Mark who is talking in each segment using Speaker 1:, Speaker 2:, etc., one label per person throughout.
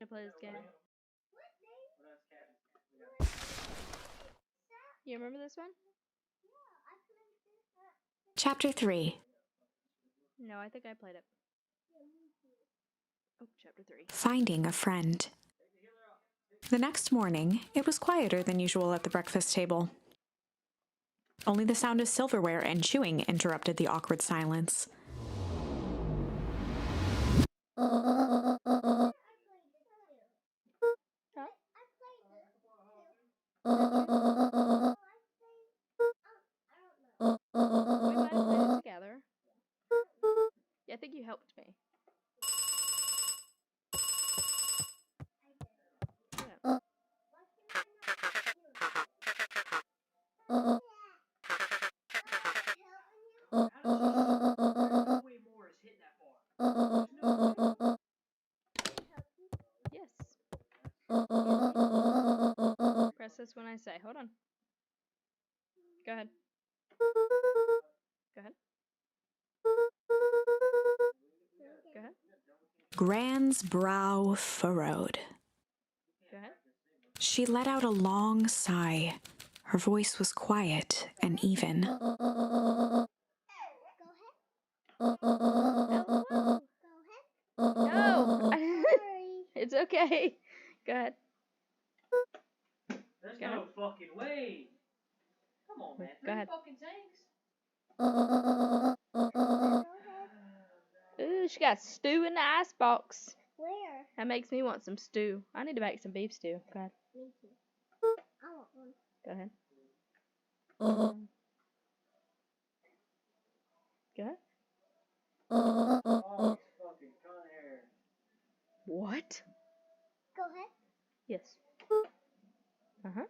Speaker 1: To play this game. You remember this one?
Speaker 2: Chapter 3.
Speaker 1: No, I think I played it. Oh, chapter 3.
Speaker 2: Finding a friend. The next morning, it was quieter than usual at the breakfast table. Only the sound of silverware and chewing interrupted the awkward silence.
Speaker 1: We might have played it together. Yeah, I think you helped me. Yeah. Yes. Press this when I say. Hold on. Go ahead. Go ahead. Go ahead.
Speaker 2: Gran's brow furrowed.
Speaker 1: Go ahead.
Speaker 2: She let out a long sigh. Her voice was quiet and even.
Speaker 1: No! It's okay. Go ahead.
Speaker 3: There's
Speaker 1: Go
Speaker 3: no
Speaker 1: ahead.
Speaker 3: fucking way. Come on, man.
Speaker 1: Go ahead.
Speaker 3: Fucking tanks.
Speaker 1: Ooh, she got stew in the icebox.
Speaker 4: Where?
Speaker 1: That makes me want some stew. I need to make some beef stew. Go ahead.
Speaker 4: Me too. I want one.
Speaker 1: Go ahead. Go ahead.
Speaker 3: Oh, fucking cunt hair.
Speaker 1: What?
Speaker 4: Go ahead.
Speaker 1: Yes. Uh-huh.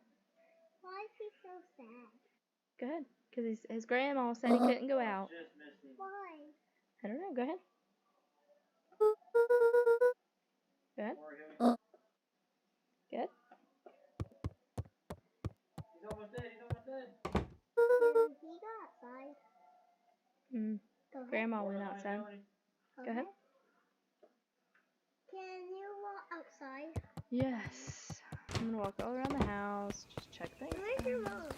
Speaker 4: Why is he so sad?
Speaker 1: Go ahead. Because his grandma said he couldn't go out.
Speaker 3: Just missed him.
Speaker 4: Why?
Speaker 1: I don't know. Go ahead. Go ahead. Go ahead.
Speaker 3: He's almost dead. He's almost dead.
Speaker 4: Can he go outside? Go ahead.
Speaker 1: Grandma went outside. Go ahead.
Speaker 4: Can you walk outside?
Speaker 1: Yes. I'm going to walk all around the house. Just check things.
Speaker 4: Where's your mom?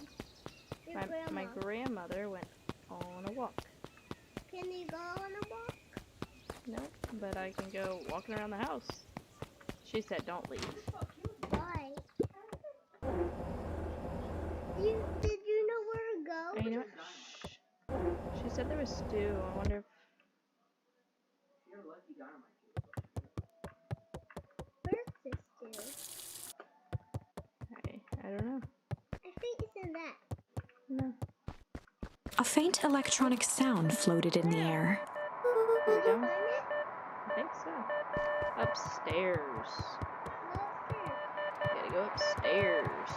Speaker 4: Your
Speaker 1: My
Speaker 4: grandma.
Speaker 1: grandmother went on a walk.
Speaker 4: Can you go on a walk?
Speaker 1: No, but I can go walking around the house. She said don't leave.
Speaker 4: Why? Did you know where to go?
Speaker 1: And you know what? Shh. She said there was stew. I wonder if...
Speaker 3: You're a lucky dynamite.
Speaker 4: Where's this dude?
Speaker 1: I don't know.
Speaker 4: I think it's in that.
Speaker 1: No.
Speaker 2: A faint electronic sound floated in the air.
Speaker 1: Here we
Speaker 4: Did you
Speaker 1: go.
Speaker 4: find it?
Speaker 1: I think so. Upstairs.
Speaker 4: Go upstairs.
Speaker 1: Gotta go upstairs.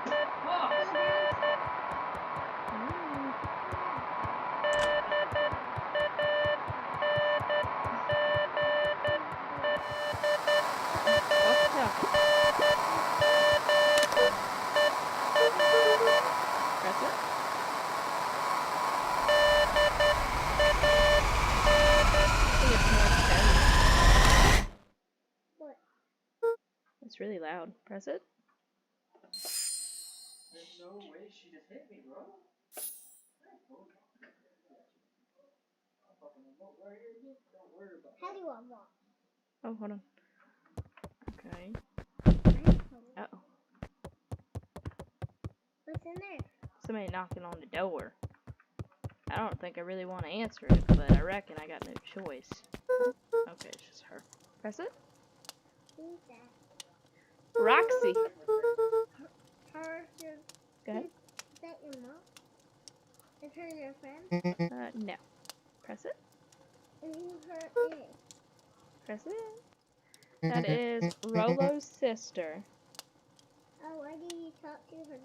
Speaker 4: Go downstairs.
Speaker 1: What's up? Press it. I think it's more steady.
Speaker 4: What?
Speaker 1: It's really loud. Press it.
Speaker 3: There's no way she just hit me, bro. Don't worry about it.
Speaker 4: How do you walk?
Speaker 1: Oh, hold on. Okay. Uh-oh.
Speaker 4: What's in there?
Speaker 1: Somebody knocking on the door. I don't think I really want to answer it, but I reckon I got no choice. Okay, it's just her. Press it.
Speaker 4: Who's that?
Speaker 1: Roxy.
Speaker 4: Her, your,
Speaker 1: Go ahead.
Speaker 4: is that your mom? Is her your friend?
Speaker 1: No. Press it.
Speaker 4: And who her is?
Speaker 1: Press it. That is Rolo's sister.
Speaker 4: Oh, why do you talk to her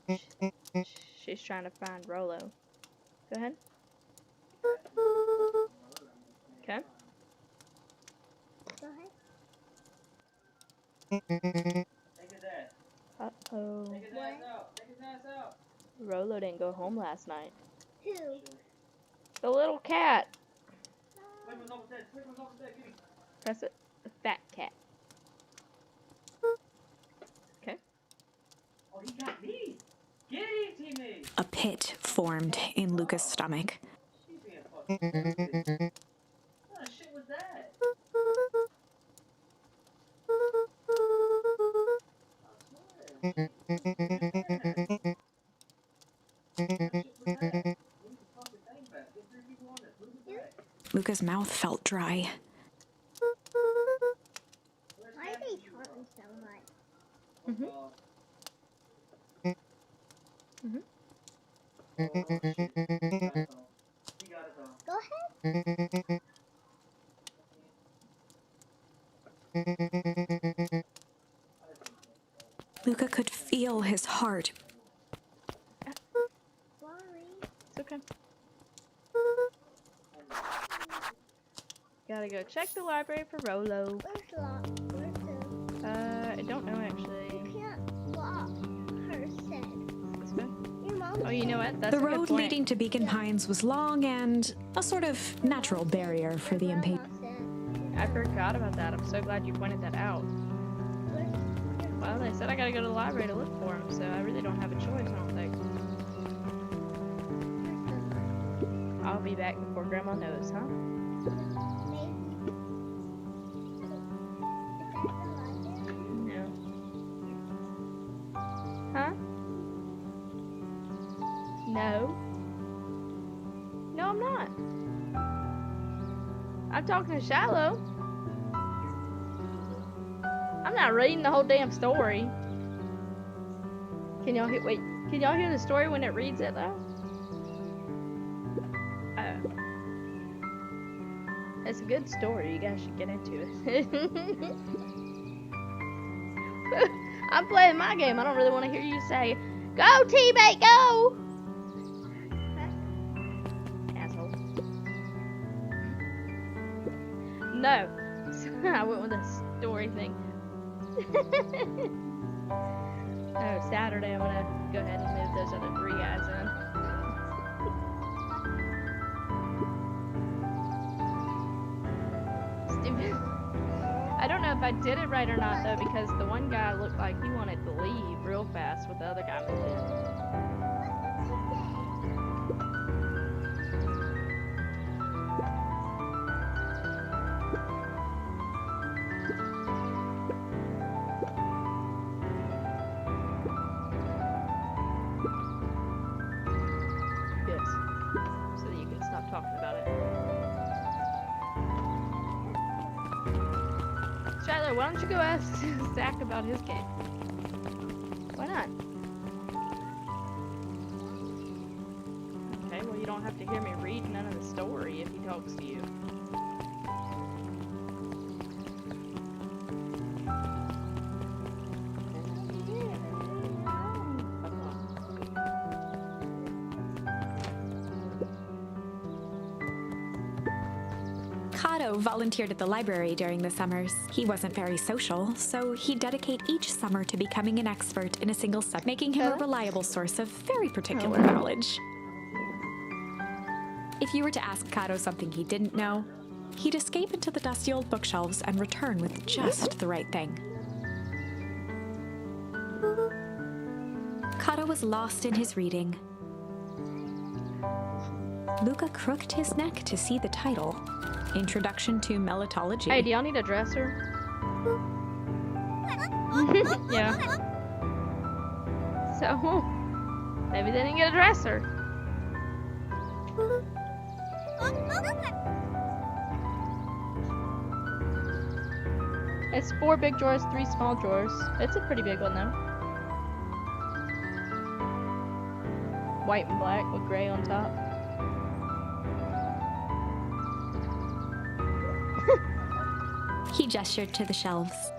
Speaker 4: then?
Speaker 1: She's trying to find Rolo. Go ahead. Okay.
Speaker 4: Go ahead.
Speaker 3: Take his ass.
Speaker 1: Uh-oh.
Speaker 3: Take his ass out. Take his ass out.
Speaker 1: Rolo didn't go home last night.
Speaker 4: Who?
Speaker 1: The little cat.
Speaker 3: Quick one's off the bed. Quick one's off the bed. Give me.
Speaker 1: Press it. The fat cat. Okay.
Speaker 3: Oh, he got me. Get it, teammate.
Speaker 2: A pit formed in Luca's stomach.
Speaker 3: She's being fucking stupid. What kind of shit was that? I swear. What shit was that? Move the fucking thing back. Get 3 people on this. Move it back.
Speaker 2: Luca's mouth felt dry.
Speaker 3: Where's
Speaker 4: Why are
Speaker 3: Kathy?
Speaker 4: they talking so much?
Speaker 1: Mhm. Mhm.
Speaker 3: Oh, shit. He got us all.
Speaker 4: Go ahead.
Speaker 2: Luca could feel his heart.
Speaker 4: Sorry.
Speaker 1: It's okay. Gotta go check the library for Rolo.
Speaker 4: Where's lock? Where's the...
Speaker 1: I don't know actually.
Speaker 4: You can't lock her said.
Speaker 1: This way?
Speaker 4: Your mom
Speaker 1: Oh, you know what? That's
Speaker 2: The
Speaker 1: a good
Speaker 2: road
Speaker 1: point.
Speaker 2: leading to Beacon Pines was long and a sort of natural barrier for the impatient.
Speaker 1: I forgot about that. I'm so glad you pointed that out. Well, they said I gotta go to the library to look for him, so I really don't have a choice, I don't think. I'll be back before Grandma knows, huh? No. Huh? No. No, I'm not. I'm talking to Shiloh. I'm not reading the whole damn story. Can y'all hear? Wait, can y'all hear the story when it reads it though? Oh, it's a good story. You guys should get into it. I'm playing my game. I don't really want to hear you say, "Go, teammate, go!" Asshole. No. I went with a story thing. No, Saturday I'm gonna go ahead and move those other 3 guys in. Stupid. I don't know if I did it right or not though, because the one guy looked like he wanted to leave real fast with the other guy moved in. Yes. So that you can stop talking about it. Skylar, why don't you go ask Zach about his game? Why not? Okay, well you don't have to hear me read none of the story if he talks to you.
Speaker 2: Kato volunteered at the library during the summers. He wasn't very social, so he'd dedicate each summer to becoming an expert in a single subject, making him a reliable source of very particular knowledge. If you were to ask Kato something he didn't know, he'd escape into the dusty old bookshelves and return with just the right thing. Kato was lost in his reading. Luca crooked his neck to see the title, Introduction to Melitology.
Speaker 1: Hey, do y'all need a dresser? Yeah. So, maybe they didn't get a dresser. It's 4 big drawers, 3 small drawers. It's a pretty big one though. White and black with gray on top.
Speaker 2: He gestured to the shelves.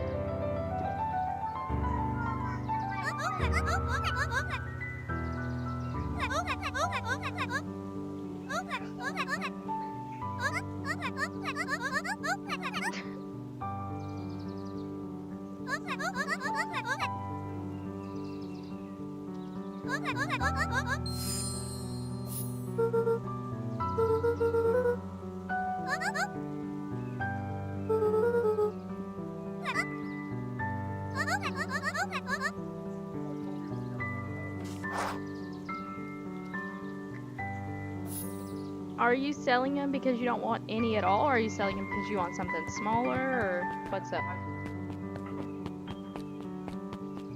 Speaker 1: Are you selling them because you don't want any at all, or are you selling them because you want something smaller, or what's up?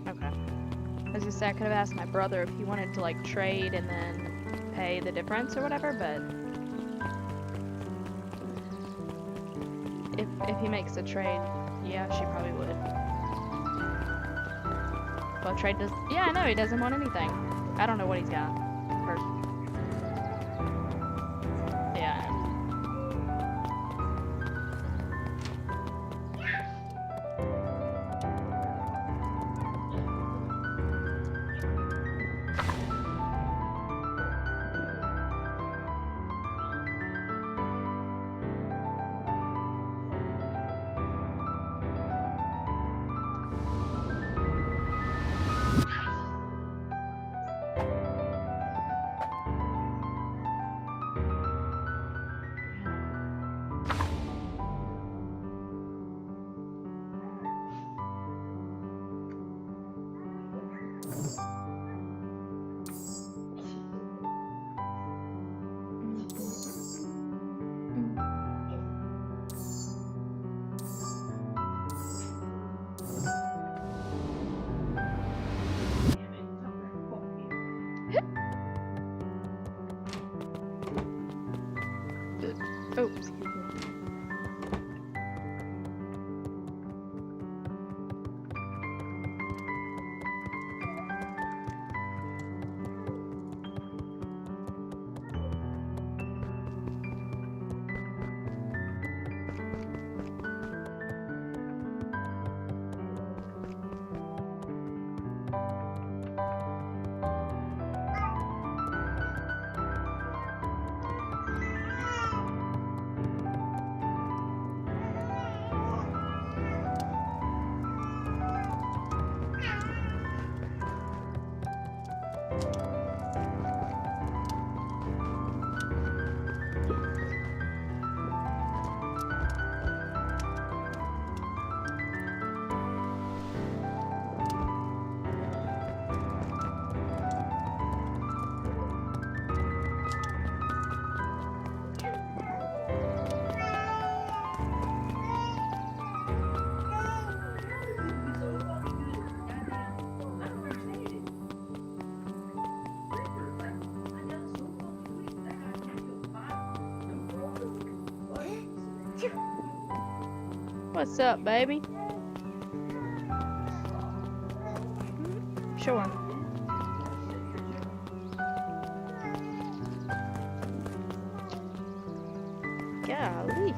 Speaker 1: Okay. I was gonna say I could have asked my brother if he wanted to like trade and then pay the difference or whatever, but if he makes a trade, yeah, she probably would. Well, trade does. Yeah, I know he doesn't want anything. I don't know what he's got. Yeah. Oh, excuse me. What's up, baby? Sure. Golly.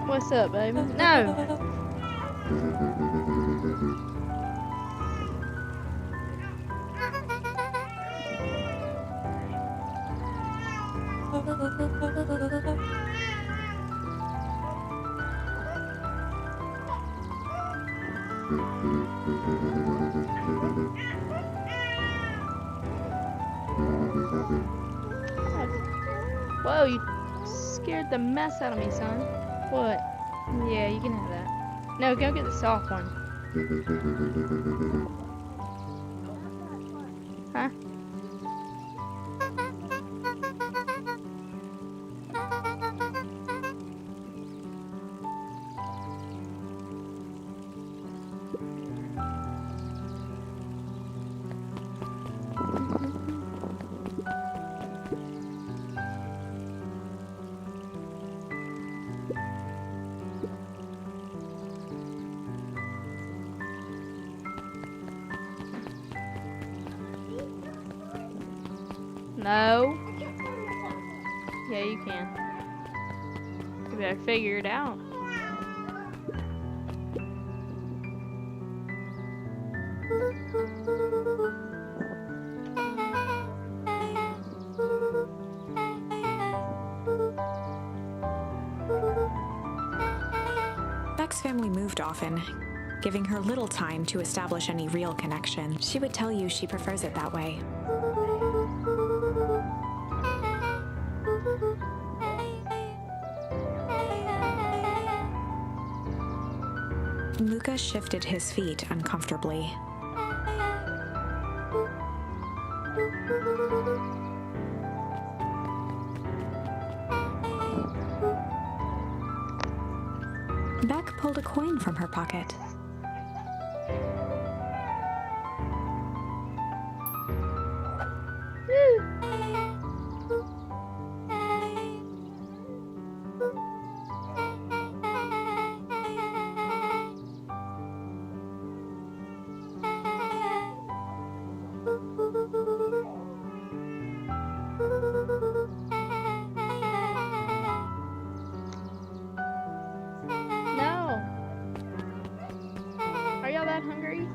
Speaker 1: What's up, baby? No. Whoa, you scared the mess out of me, son. What? Yeah, you can have that. No, go get the soft one. Huh? No. Yeah, you can. You better figure it out.
Speaker 2: Beck's family moved often, giving her little time to establish any real connection. She would tell you she prefers it that way. Luca shifted his feet uncomfortably. Beck pulled a coin from her pocket.
Speaker 1: No. Are y'all that hungry?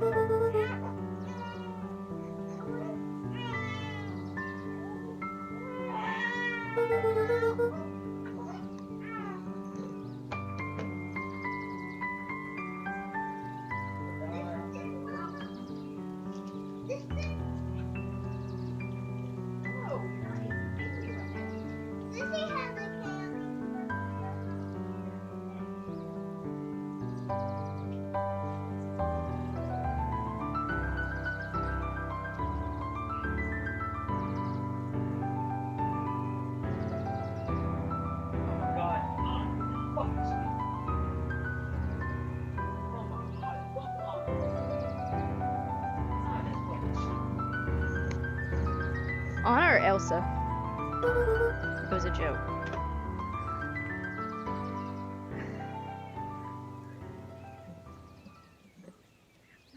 Speaker 1: Anna or Elsa? It was a joke.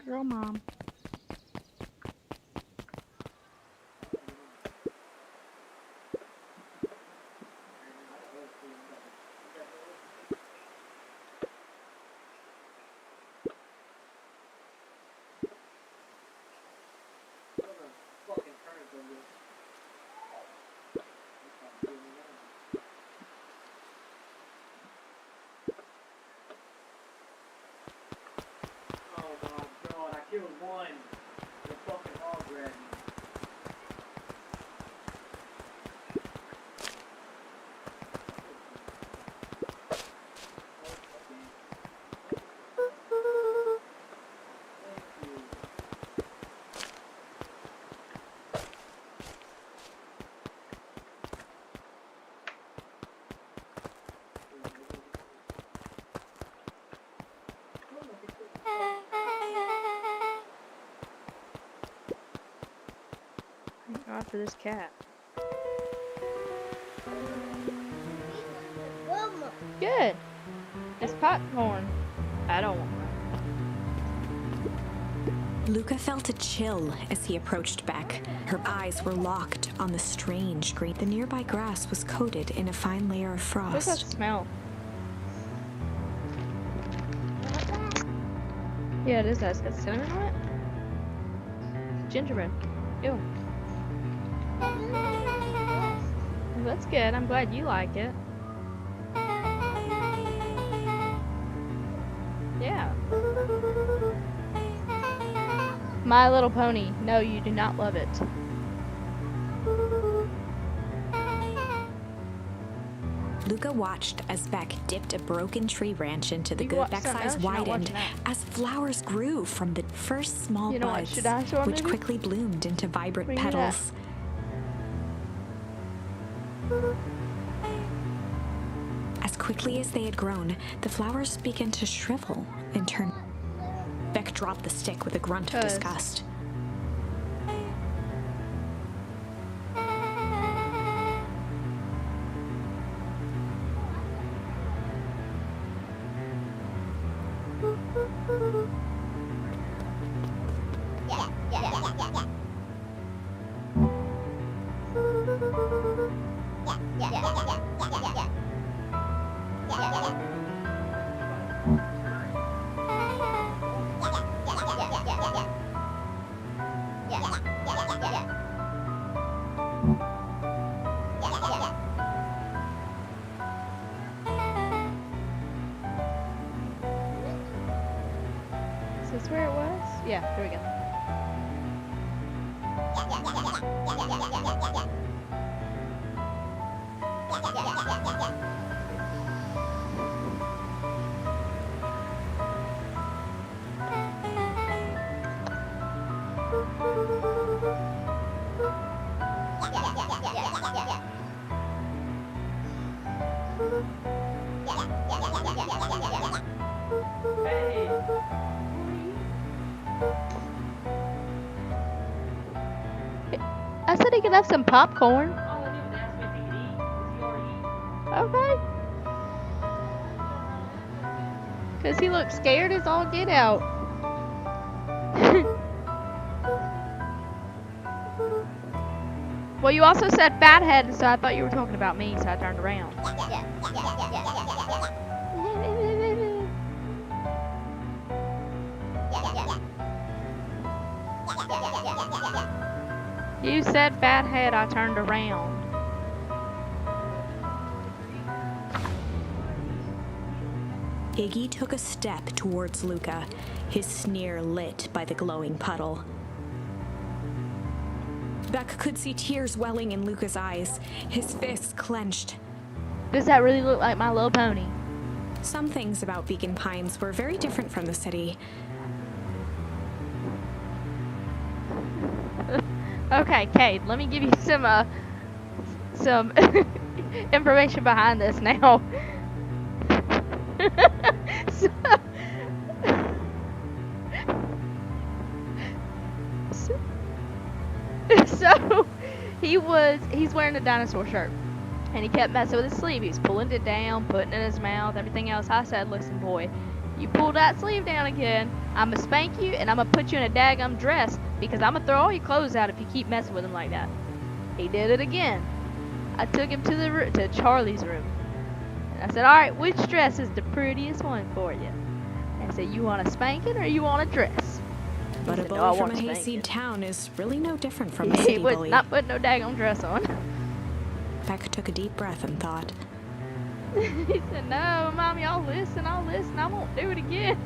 Speaker 1: Girl mom.
Speaker 3: Killed one. The fucking hog grabbed me.
Speaker 1: Thank God for this cat.
Speaker 4: Mama.
Speaker 1: Good. It's popcorn. I don't want that.
Speaker 2: Luca felt a chill as he approached Beck. Her eyes were locked on the strange green. The nearby grass was coated in a fine layer of
Speaker 1: What's that
Speaker 2: frost.
Speaker 1: smell? Yeah, it is that. It's got cinnamon on it. Gingerbread. Ew. Well, that's good. I'm glad you like it. Yeah. My Little Pony. No, you do not love it.
Speaker 2: Luca watched as Beck dipped a broken tree branch into the
Speaker 1: You
Speaker 2: good.
Speaker 1: watch
Speaker 2: Beck's
Speaker 1: something
Speaker 2: eyes
Speaker 1: else, you're not
Speaker 2: widened
Speaker 1: watching that.
Speaker 2: as flowers grew from the first small
Speaker 1: You don't watch
Speaker 2: buds,
Speaker 1: the dinosaur
Speaker 2: which
Speaker 1: movie?
Speaker 2: quickly bloomed into vibrant
Speaker 1: Bring me that.
Speaker 2: petals. As quickly as they had grown, the flowers began to shrivel and turn. Beck dropped the stick with a grunt of
Speaker 1: 'Cause-
Speaker 2: disgust.
Speaker 1: Yeah, here we go.
Speaker 3: Hey.
Speaker 1: I said he could have some popcorn.
Speaker 3: All I did was ask him if he could eat. Does he already eat?
Speaker 1: Okay. Because he looked scared as all get out. Well, you also said fathead, so I thought you were talking about me, so I turned around. You said fathead, I turned around.
Speaker 2: Iggy took a step towards Luca, his sneer lit by the glowing puddle. Beck could see tears welling in Luca's eyes, his fists clenched.
Speaker 1: Does that really look like My Little Pony?
Speaker 2: Some things about Beacon Pines were very different from the city.
Speaker 1: Okay, Cade, let me give you some information behind this now. so, so he's wearing a dinosaur shirt, and he kept messing with his sleeve. He was pulling it down, putting it in his mouth, everything else. I said, listen, boy, you pull that sleeve down again, I'ma spank you, and I'ma put you in a daggum dress, because I'ma throw all your clothes out if you keep messing with him like that. He did it again. I took him to Charlie's room. And I said, alright, which dress is the prettiest one for you? And I said, you want a spanking or you want a dress?
Speaker 2: But a
Speaker 1: said, "No, I
Speaker 2: bully from
Speaker 1: want
Speaker 2: a
Speaker 1: spanking."
Speaker 2: hayseed town is really no different from a
Speaker 1: He
Speaker 2: city
Speaker 1: was
Speaker 2: bully.
Speaker 1: not putting no daggum dress on.
Speaker 2: Beck took a deep breath and thought,
Speaker 1: He said, no, Mommy, I'll listen, I won't do it again.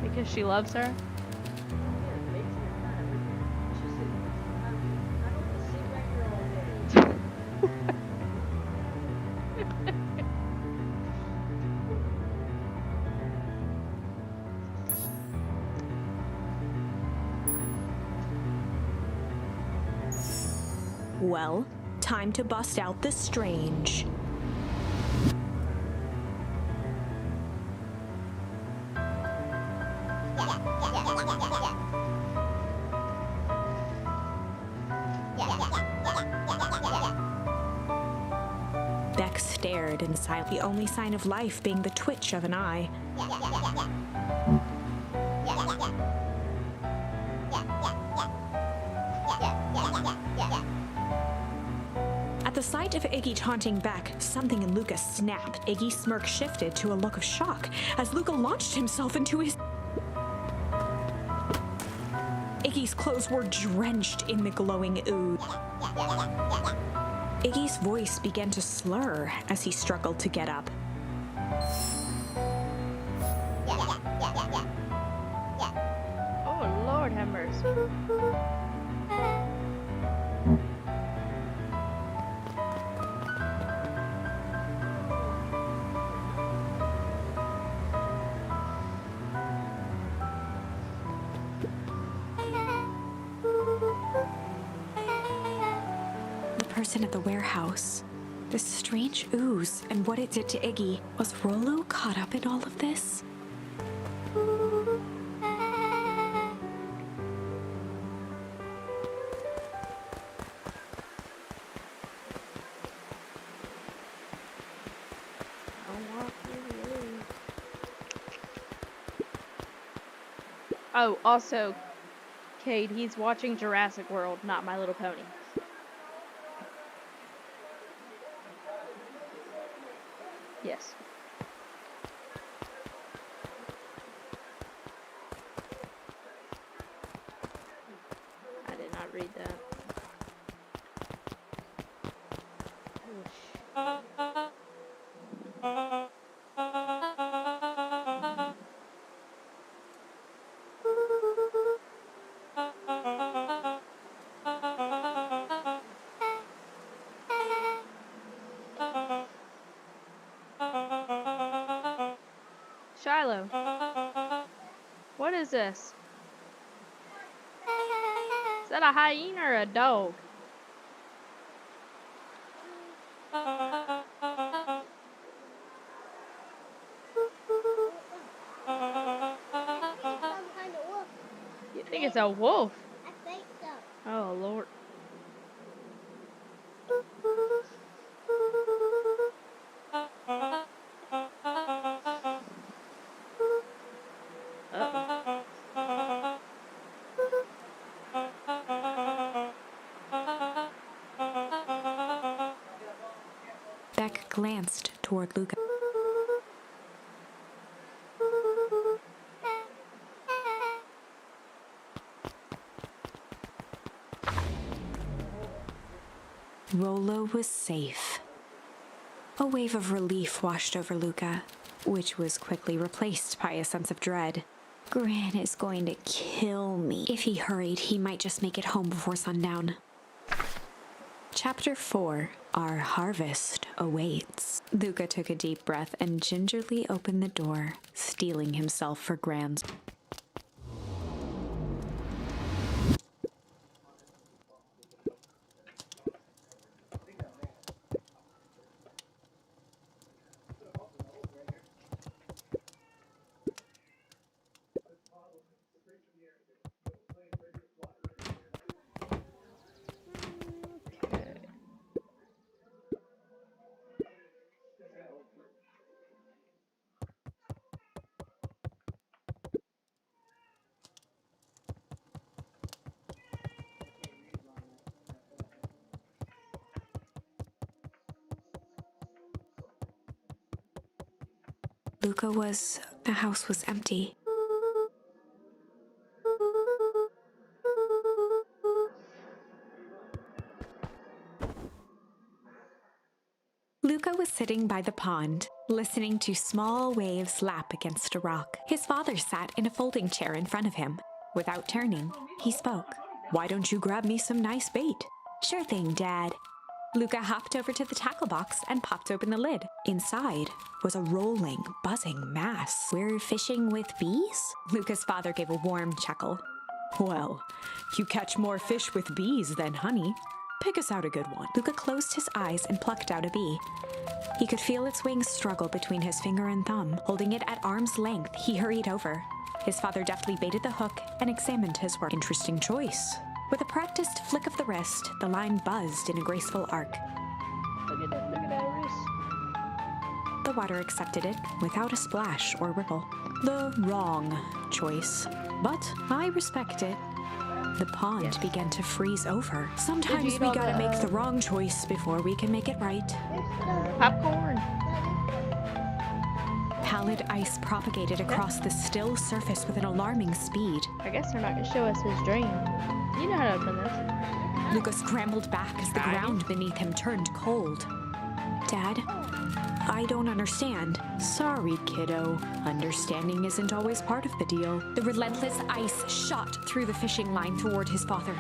Speaker 1: Because she loves her.
Speaker 2: well, time to bust out the strange. Beck stared in silence, the only sign of life being the twitch of an eye. At the sight of Iggy taunting Beck, something in Luca snapped. Iggy's smirk shifted to a look of shock as Luca launched himself into his... Iggy's clothes were drenched in the glowing ooze. Iggy's voice began to slur as he struggled to get up.
Speaker 1: Oh, Lord have mercy.
Speaker 2: The person at the warehouse, this strange ooze and what it did to Iggy. Was Rollo caught up in all of this?
Speaker 1: Oh, also, Cade, he's watching Jurassic World, not My Little Pony. Yes. I did not read that. Shiloh, what is this? Is that a hyena or a dog?
Speaker 4: Some kind of wolf.
Speaker 1: You think it's a wolf?
Speaker 4: I think so.
Speaker 1: Oh, Lord. Uh-oh.
Speaker 2: Beck glanced toward Luca. Rolo was safe. A wave of relief washed over Luca, which was quickly replaced by a sense of dread. Gran is going to kill me. If he hurried, he might just make it home before sundown. Chapter 4, Our Harvest Awaits. Luca took a deep breath and gingerly opened the door, steeling himself for Gran's. The house was empty. Luca was sitting by the pond, listening to small waves lap against a rock. His father sat in a folding chair in front of him. Without turning, he spoke. "Why don't you grab me some nice bait?" "Sure thing, Dad." Luca hopped over to the tackle box and popped open the lid. Inside was a rolling, buzzing mass. "We're fishing with bees?" Luca's father gave a warm chuckle. "Well, you catch more fish with bees than honey. Pick us out a good one." Luca closed his eyes and plucked out a bee. He could feel its wings struggle between his finger and thumb. Holding it at arm's length, he hurried over. His father deftly baited the hook and examined his work. "Interesting choice." With a practiced flick of the wrist, the line buzzed in a graceful arc.
Speaker 1: Look at that wrist.
Speaker 2: The water accepted it without a splash or ripple. The wrong choice, but I respect it. The pond began to freeze over. Sometimes we gotta make the wrong choice before we can make it right.
Speaker 1: Popcorn.
Speaker 2: Pallid ice propagated across the still surface with an alarming speed.
Speaker 1: I guess they're not gonna show us his dream. You know how to open this.
Speaker 2: Luca scrambled back as the ground beneath him turned cold. "Dad, I don't understand." "Sorry, kiddo. Understanding isn't always part of the deal." The relentless ice shot through the fishing line toward his father.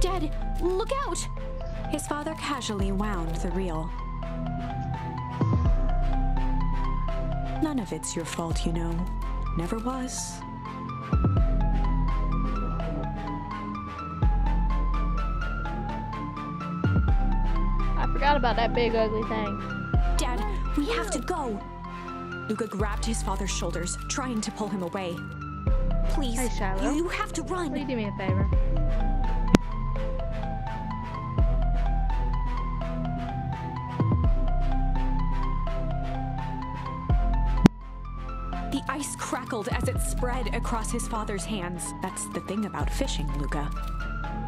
Speaker 2: "Dad, look out!" His father casually wound the reel. "None of it's your fault, you know. Never was."
Speaker 1: I forgot about that big ugly thing.
Speaker 2: "Dad, we have to go." Luca grabbed his father's shoulders, trying to pull him away. "Please,
Speaker 1: Hey, Shiloh.
Speaker 2: you have to run."
Speaker 1: Will you do me a favor?
Speaker 2: The ice crackled as it spread across his father's hands. That's the thing about fishing, Luca.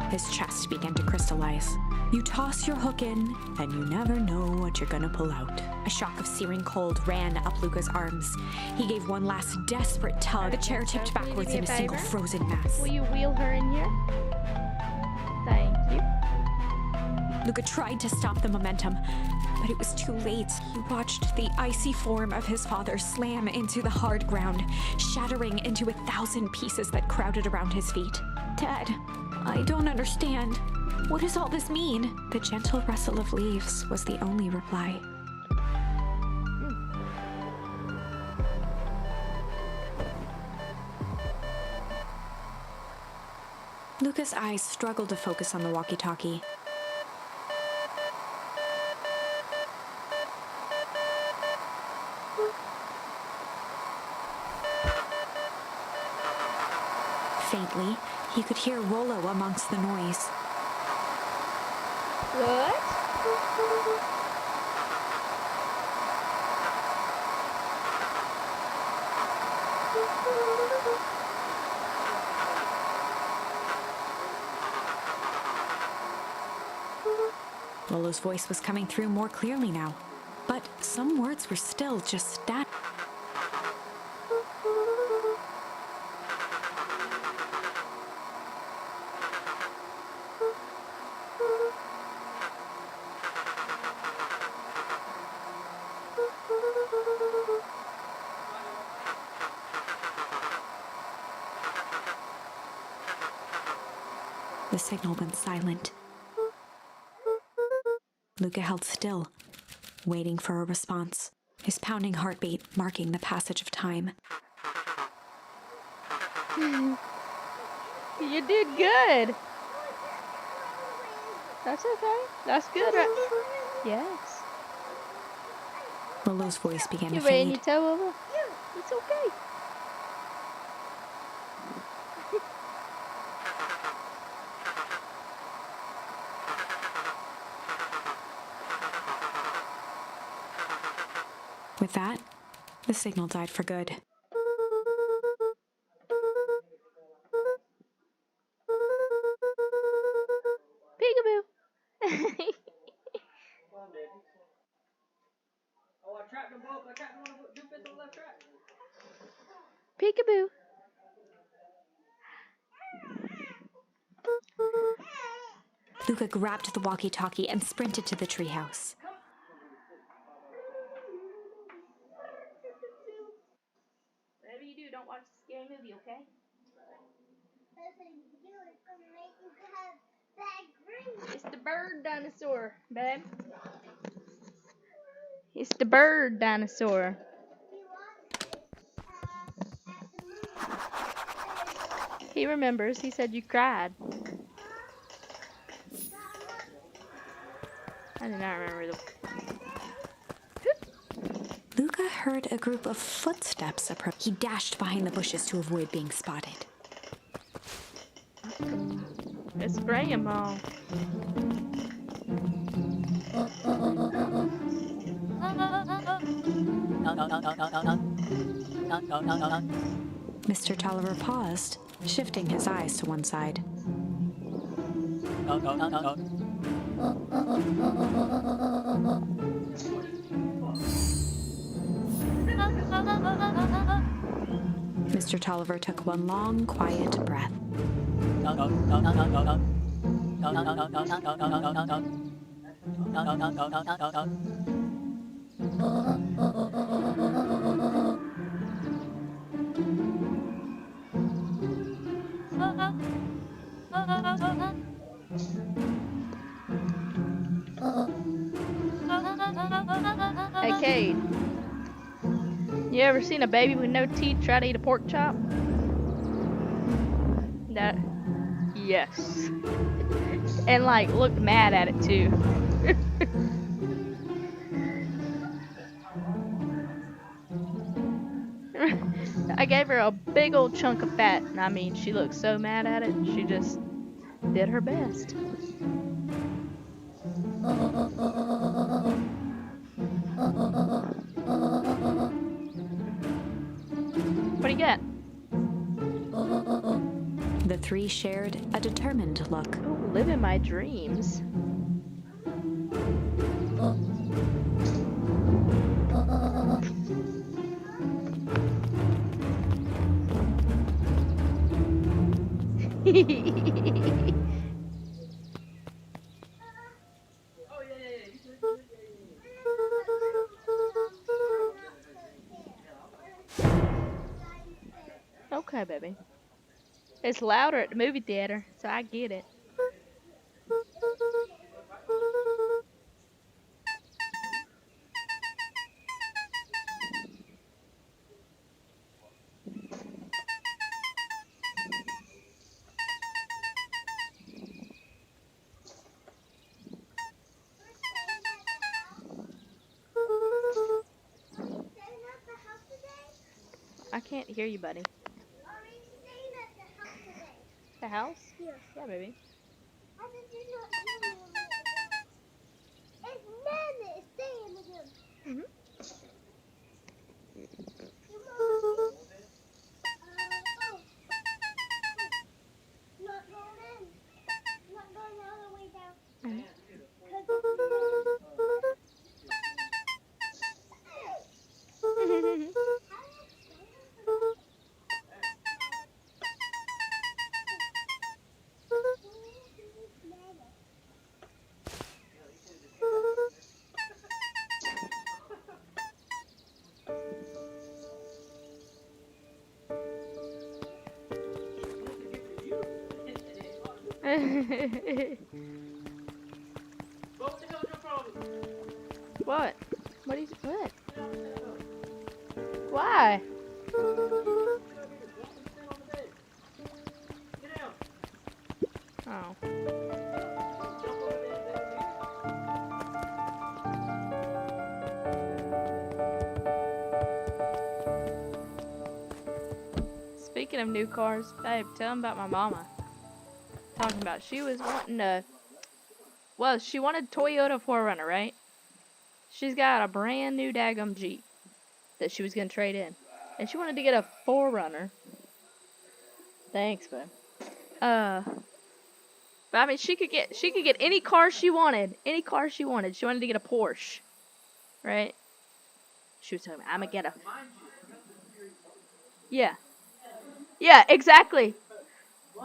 Speaker 2: His chest began to crystallize. You toss your hook in, and you never know what you're gonna pull out. A shock of searing cold ran up Luca's arms. He gave one last desperate tug. The chair tipped
Speaker 1: Will you do
Speaker 2: backwards
Speaker 1: me a
Speaker 2: in a single
Speaker 1: favor?
Speaker 2: frozen mass.
Speaker 1: Will you wheel her in here? Thank you.
Speaker 2: Luca tried to stop the momentum, but it was too late. He watched the icy form of his father slam into the hard ground, shattering into 1,000 pieces that crowded around his feet. "Dad, I don't understand. What does all this mean?" The gentle rustle of leaves was the only reply. Luca's eyes struggled to focus on the walkie-talkie. Faintly, he could hear Rollo amongst the noise.
Speaker 1: What?
Speaker 2: Rollo's voice was coming through more clearly now, but some words were still just static. The signal went silent. Luca held still, waiting for a response, his pounding heartbeat marking the passage of time.
Speaker 1: You did good. That's okay. That's good, right? Yes.
Speaker 2: Rollo's voice began to
Speaker 1: You ran your
Speaker 2: fade.
Speaker 1: toe over? It's okay.
Speaker 2: With that, the signal died for good.
Speaker 1: Peekaboo.
Speaker 3: Oh, I trapped them both. I trapped one of the Doofus on the left track.
Speaker 1: Peekaboo.
Speaker 2: Luca grabbed the walkie-talkie and sprinted to the treehouse.
Speaker 1: Whatever you do, don't watch a scary movie, okay? It's the bird dinosaur, babe. It's the bird dinosaur. He remembers. He said you cried. I do not remember the.
Speaker 2: Luca heard a group of footsteps approach. He dashed behind the bushes to avoid being spotted.
Speaker 1: It's Grandma.
Speaker 2: Mr. Tolliver paused, shifting his eyes to one side. Mr. Tolliver took one long, quiet breath.
Speaker 1: Hey, Cade. You ever seen a baby with no teeth try to eat a pork chop? That. Yes. And like looked mad at it too. I gave her a big old chunk of fat, and I mean, she looked so mad at it, she just did her best. What do you get?
Speaker 2: The three shared a determined look.
Speaker 1: Ooh, living my dreams. Okay, baby. It's louder at the movie theater, so I get it. can't hear you, buddy.
Speaker 4: Are we staying at the house today?
Speaker 1: The house?
Speaker 4: Yes.
Speaker 1: Yeah, baby.
Speaker 4: How did you not hear me a minute ago? It's men. It's staying again.
Speaker 1: Mhm.
Speaker 4: You must oh. Not going in. Not going all the way down.
Speaker 1: Mhm.
Speaker 3: What the hell is your problem?
Speaker 1: What? What is what? Why?
Speaker 3: Get down.
Speaker 1: Oh.
Speaker 3: Jump over there.
Speaker 1: Speaking of new cars, babe, tell them about my mama. Talking about she was wanting to. Well, she wanted Toyota 4Runner, right? She's got a brand new daggum Jeep that she was gonna trade in, and she wanted to get a 4Runner. Thanks, babe. But I mean, she could get any car she wanted. Any car she wanted. She wanted to get a Porsche, right? She was telling me, I'm gonna get a. Yeah. Yeah, exactly.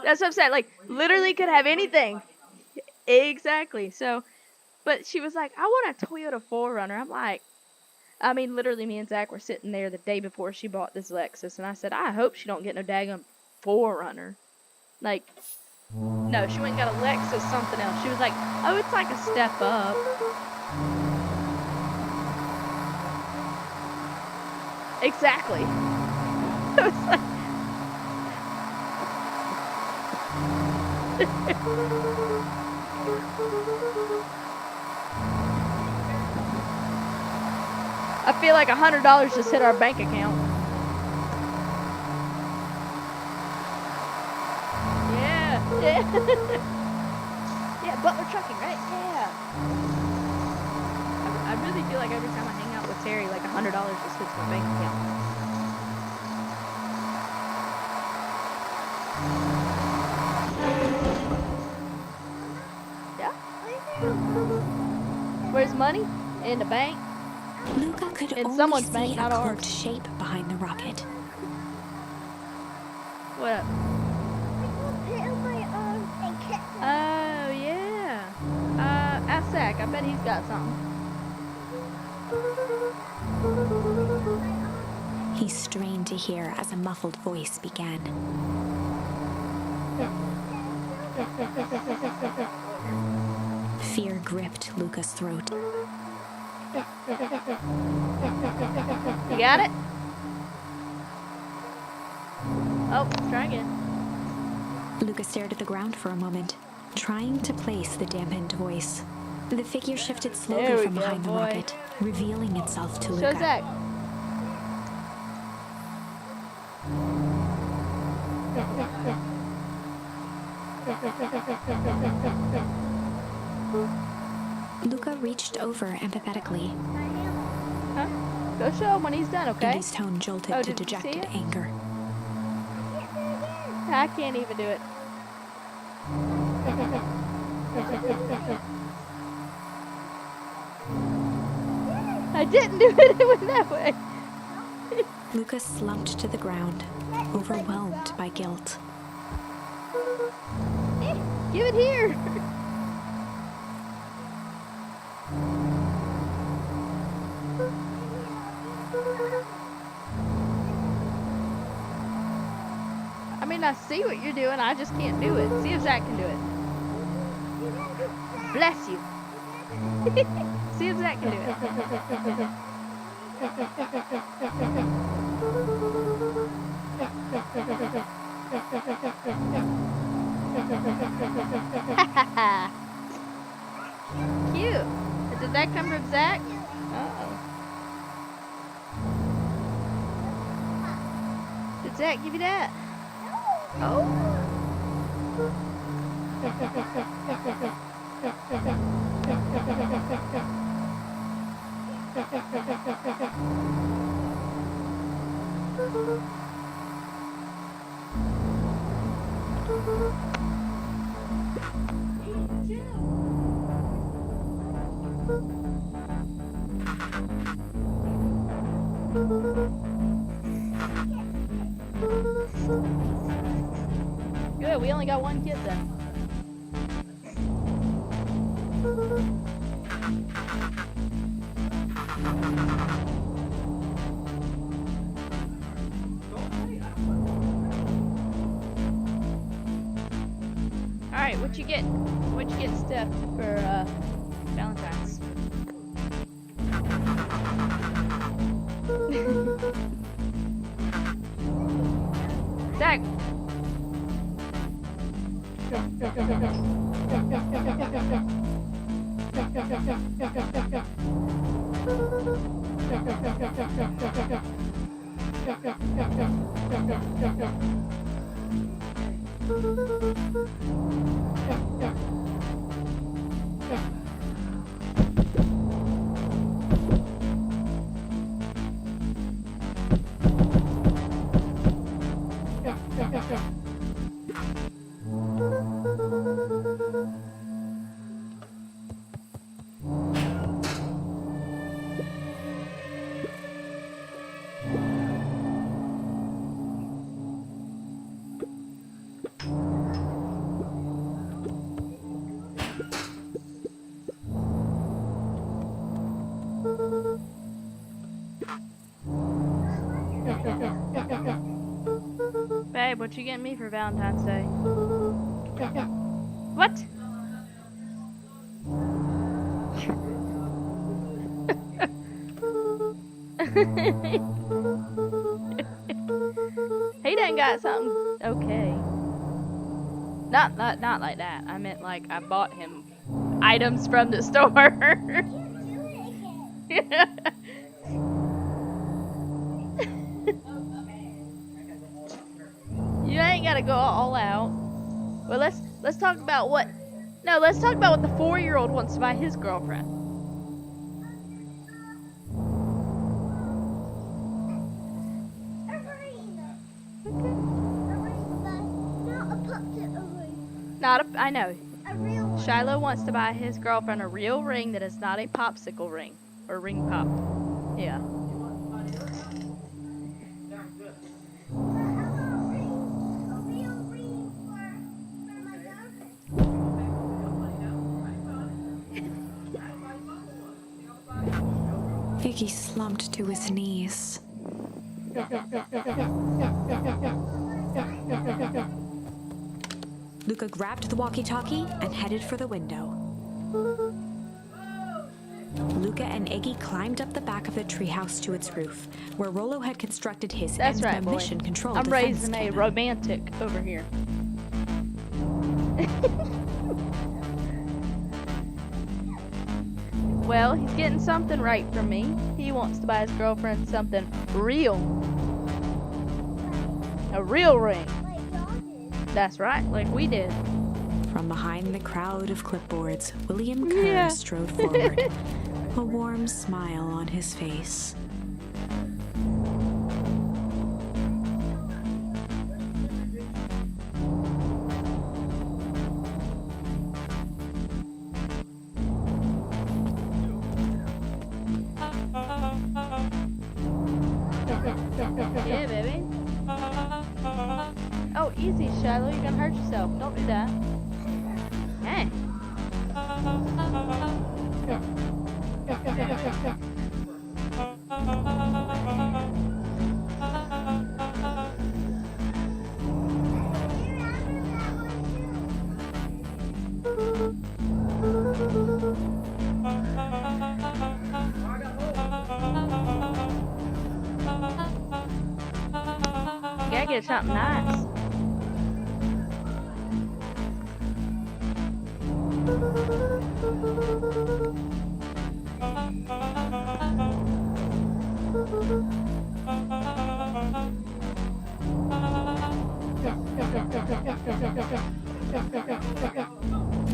Speaker 1: That's what I'm saying. Like, literally could have anything. Exactly. So, but she was like, I want a Toyota 4Runner. I'm like, I mean, literally, me and Zach were sitting there the day before she bought this Lexus, and I said, I hope she don't get no daggum 4Runner. Like, no, she went and got a Lexus something else. She was like, oh, it's like a step up. Exactly. I was like, I feel like $100 just hit our bank account. Yeah. Yeah, Butler Trucking, right? Yeah. I really feel like every time I hang out with Terry, like $100 just hits my bank account. Yeah. Where's money? In the bank.
Speaker 2: Luca could
Speaker 1: In
Speaker 2: only
Speaker 1: someone's
Speaker 2: see
Speaker 1: bank,
Speaker 2: a
Speaker 1: not ours.
Speaker 2: cloaked shape behind the rocket.
Speaker 1: What up?
Speaker 4: Hit on my arm and kick me.
Speaker 1: Oh, yeah. Ask Zach. I bet he's got something.
Speaker 2: He strained to hear as a muffled voice began. Fear gripped Luca's throat.
Speaker 1: You got it? Oh, try again.
Speaker 2: Luca stared at the ground for a moment, trying to place the dampened voice. The figure shifted
Speaker 1: There
Speaker 2: slowly
Speaker 1: we
Speaker 2: from
Speaker 1: go,
Speaker 2: behind the
Speaker 1: boy.
Speaker 2: rocket, revealing itself to
Speaker 1: Show
Speaker 2: Luca.
Speaker 1: Zach.
Speaker 2: Luca reached over empathetically,
Speaker 1: Huh? Go show him when he's done,
Speaker 2: and
Speaker 1: okay?
Speaker 2: his tone jolted
Speaker 1: Oh,
Speaker 2: to
Speaker 1: did you see
Speaker 2: dejected
Speaker 1: it?
Speaker 2: anger.
Speaker 1: I can't even do it. I didn't do it. It went that way.
Speaker 2: Luca slumped to the ground, overwhelmed by guilt.
Speaker 1: Give it here. I mean, I see what you're doing. I just can't do it. See if Zach can do it. Bless you. See if Zach can do it. Cute. Did that come from Zach? Uh-oh. Zach, give me that. Oh. Good, we only got one kid then. Alright, what you get? What'd you get, Steph, for Valentine's? Zach! Babe, what you getting me for Valentine's Day? What? He done got something okay. Not like that. I meant like I bought him items from the store. You ain't gotta go all out. Well, let's talk about what. No, let's talk about what the 4-year-old wants to buy his girlfriend.
Speaker 4: A ring.
Speaker 1: Okay.
Speaker 4: A ring, but not a puppet ring.
Speaker 1: Not a. I know.
Speaker 4: A real one.
Speaker 1: Shiloh wants to buy his girlfriend a real ring that is not a popsicle ring or ring pop. Yeah.
Speaker 4: But a real ring for my girlfriend.
Speaker 2: Iggy slumped to his knees. Luca grabbed the walkie-talkie and headed for the window. Luca and Iggy climbed up the back of the treehouse to its roof, where Rollo had constructed his
Speaker 1: That's right, boy.
Speaker 2: mission control
Speaker 1: I'm
Speaker 2: defense
Speaker 1: raising a
Speaker 2: cannon.
Speaker 1: romantic over here. Well, he's getting something right from me. He wants to buy his girlfriend something real. A real ring.
Speaker 4: Like y'all did.
Speaker 1: That's right, like we did.
Speaker 2: From behind the crowd of clipboards, William Kerr
Speaker 1: Yeah.
Speaker 2: strode forward, a warm smile on his face.
Speaker 1: Yeah, baby. Oh, easy, Shiloh. You're gonna hurt yourself. Don't do that. Hey. You gotta get something nice.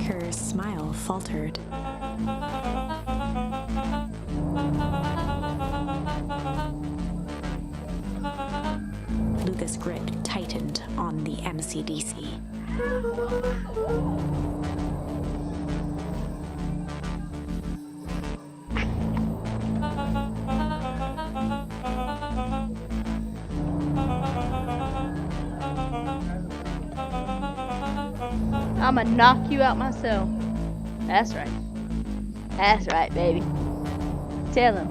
Speaker 2: Kerr's smile faltered. Luca's grip tightened on the MCDC.
Speaker 1: I'ma knock you out myself. That's right. That's right, baby. Tell him.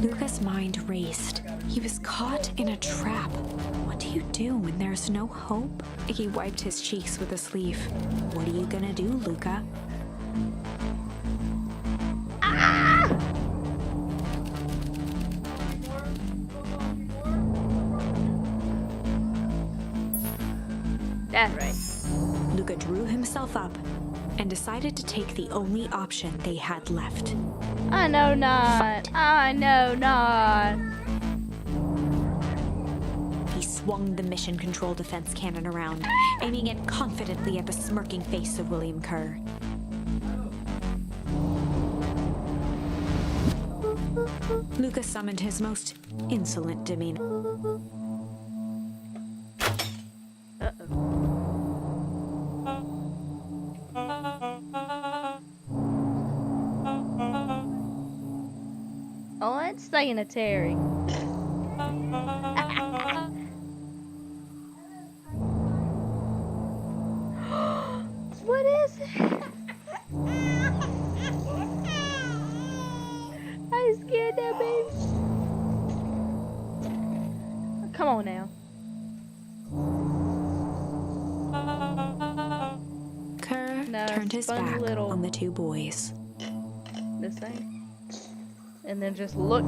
Speaker 2: Luca's mind raced. He was caught in a trap. What do you do when there's no hope? He wiped his cheeks with a sleeve. What are you gonna do, Luca?
Speaker 1: That's right.
Speaker 2: Luca drew himself up and decided to take the only option they had left.
Speaker 1: I know not. I know not.
Speaker 2: He swung the mission control defense cannon around, aiming it confidently at the smirking face of William Kerr. Luca summoned his most insolent demeanor.
Speaker 1: Oh, let's stay in a Terry. What is it? I scared that baby. Come on now.
Speaker 2: Kerr
Speaker 1: No,
Speaker 2: turned his
Speaker 1: fun
Speaker 2: back
Speaker 1: little-
Speaker 2: on the two boys.
Speaker 1: This thing. And then just look.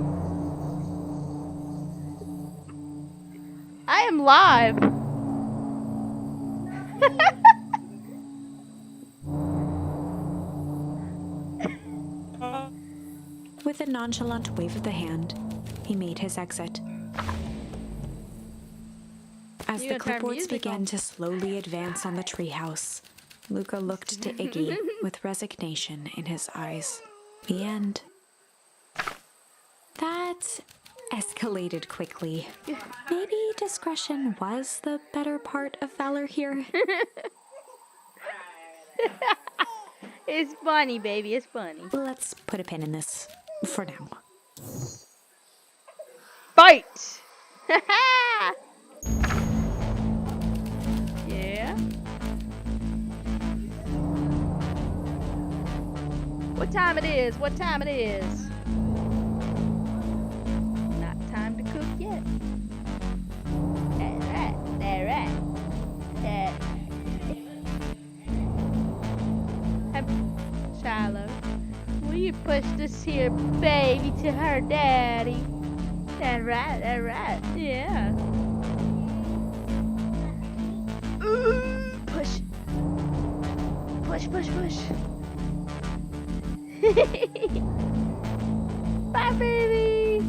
Speaker 1: I am live.
Speaker 2: With a nonchalant wave of the hand, he made his exit. As
Speaker 1: You
Speaker 2: the
Speaker 1: gotta turn
Speaker 2: clipboards
Speaker 1: music
Speaker 2: began
Speaker 1: on.
Speaker 2: to slowly advance on the treehouse, Luca looked to Iggy with resignation in his eyes. The end. That escalated quickly. Maybe discretion was the better part of valor here.
Speaker 1: It's funny, baby. It's funny.
Speaker 2: Let's put a pin in this for now.
Speaker 1: Fight! Yeah. What time it is? What time it is? Not time to cook yet. Alright, alright. Shiloh, will you push this here baby to her daddy? Alright, alright, yeah. Ooh, push. Push, push, push. Bye, baby.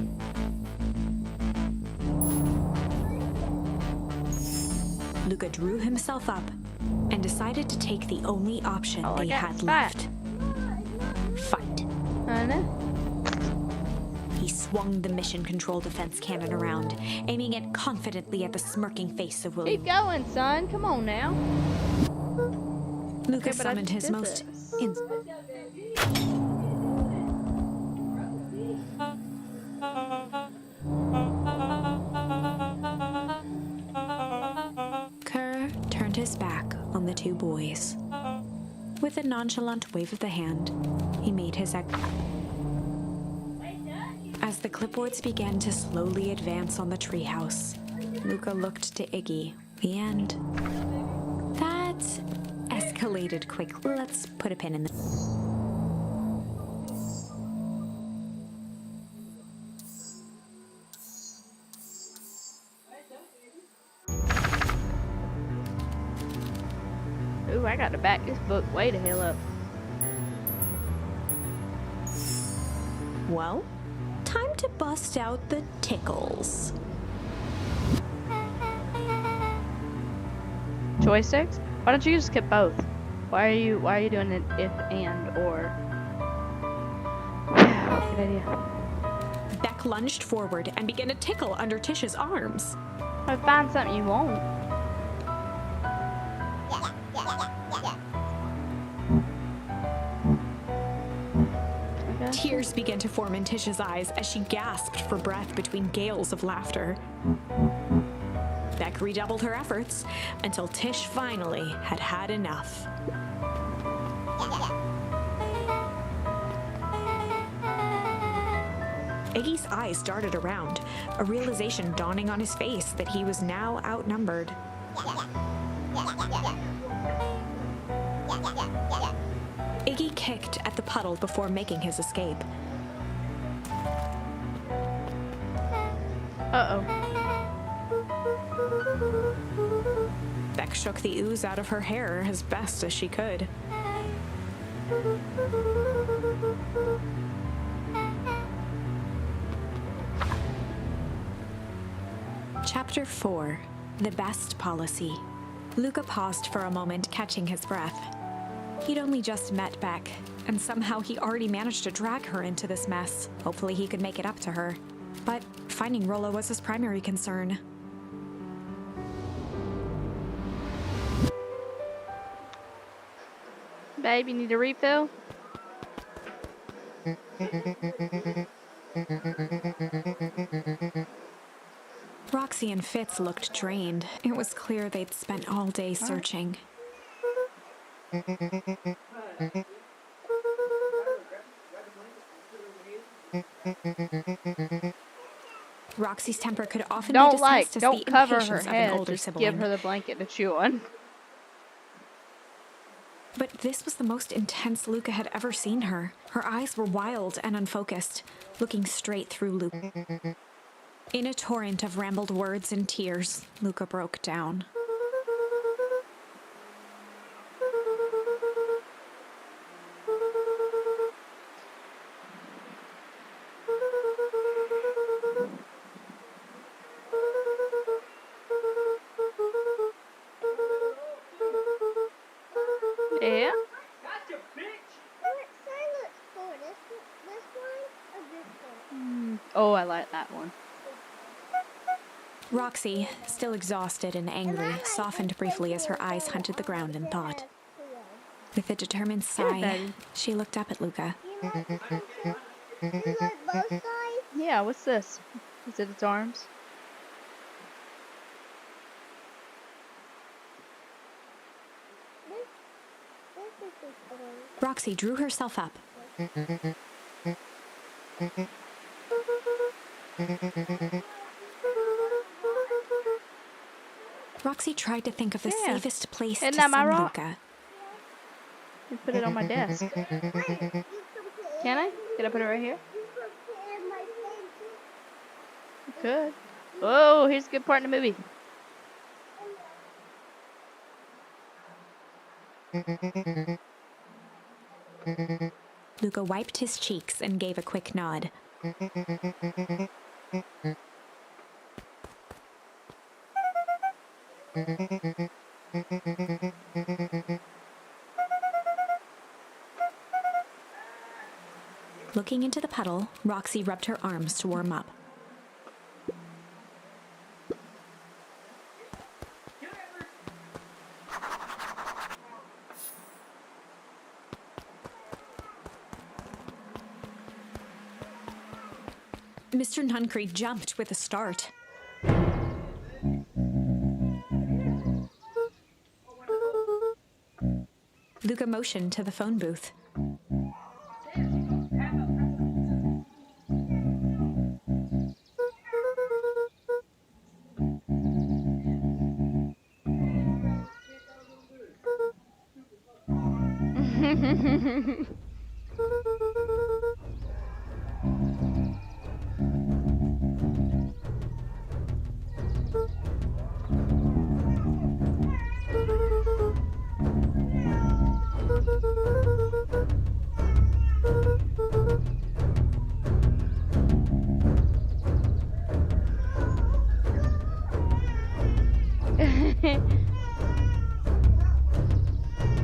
Speaker 2: Luca drew himself up and decided to take the only option
Speaker 1: Oh, I
Speaker 2: they
Speaker 1: got
Speaker 2: had
Speaker 1: spot.
Speaker 2: left. Fight.
Speaker 1: I know.
Speaker 2: He swung the mission control defense cannon around, aiming it confidently at the smirking face of William.
Speaker 1: Keep going, son. Come on now.
Speaker 2: Luca
Speaker 1: Okay, but I
Speaker 2: summoned
Speaker 1: just
Speaker 2: his
Speaker 1: did
Speaker 2: most
Speaker 1: this.
Speaker 2: Kerr turned his back on the two boys. With a nonchalant wave of the hand, he made his exit. As the clipboards began to slowly advance on the treehouse, Luca looked to Iggy. The end. That escalated quickly. Let's put a pin in this.
Speaker 1: Ooh, I got to back this book way the hell up.
Speaker 2: Well, time to bust out the tickles.
Speaker 1: Joysticks? Why don't you just get both? Why are you doing it if and or? Good idea.
Speaker 2: Beck lunged forward and began to tickle under Tish's arms.
Speaker 1: I'll find something you want. Okay.
Speaker 2: Tears began to form in Tish's eyes as she gasped for breath between gales of laughter. Beck redoubled her efforts until Tish finally had had enough. Iggy's eyes darted around, a realization dawning on his face that he was now outnumbered. Iggy kicked at the puddle before making his escape.
Speaker 1: Uh-oh.
Speaker 2: Beck shook the ooze out of her hair as best as she could. Chapter 4: The Best Policy. Luca paused for a moment, catching his breath. He'd only just met Beck, and somehow he already managed to drag her into this mess. Hopefully he could make it up to her. But finding Rollo was his primary concern.
Speaker 1: Babe, you need a refill?
Speaker 2: Roxy and Fitz looked drained. It was clear they'd spent all day searching. Roxy's temper could often be dismissed as
Speaker 1: Don't
Speaker 2: the
Speaker 1: cover her
Speaker 2: impatience of an
Speaker 1: head.
Speaker 2: older
Speaker 1: Just
Speaker 2: sibling.
Speaker 1: give her the blanket to chew on.
Speaker 2: But this was the most intense Luca had ever seen her. Her eyes were wild and unfocused, looking straight through Luca. In a torrent of rambled words and tears, Luca broke down.
Speaker 1: Yeah?
Speaker 3: Gotcha, bitch!
Speaker 4: What silence for? This one or this one?
Speaker 1: Oh, I like that one.
Speaker 2: Roxy, still exhausted and angry, softened briefly as her eyes hunted the ground in thought. With a determined sigh,
Speaker 1: Daddy.
Speaker 2: she looked up at Luca.
Speaker 4: You like both sides?
Speaker 1: Yeah, what's this? Is it its arms?
Speaker 4: This is the one.
Speaker 2: Roxy drew herself up. Roxy tried to think of the
Speaker 1: Yeah.
Speaker 2: safest place
Speaker 1: Isn't
Speaker 2: to
Speaker 1: that my
Speaker 2: send
Speaker 1: rock?
Speaker 2: Luca.
Speaker 1: You put it on my desk.
Speaker 4: Wait, you can put it
Speaker 1: Can I? Can I put it right here?
Speaker 4: You can put it in my pencil.
Speaker 1: You could. Oh, here's a good part in the movie.
Speaker 2: Luca wiped his cheeks and gave a quick nod. Looking into the puddle, Roxy rubbed her arms to warm up. Mr. Nuncree jumped with a start. Luca motioned to the phone booth.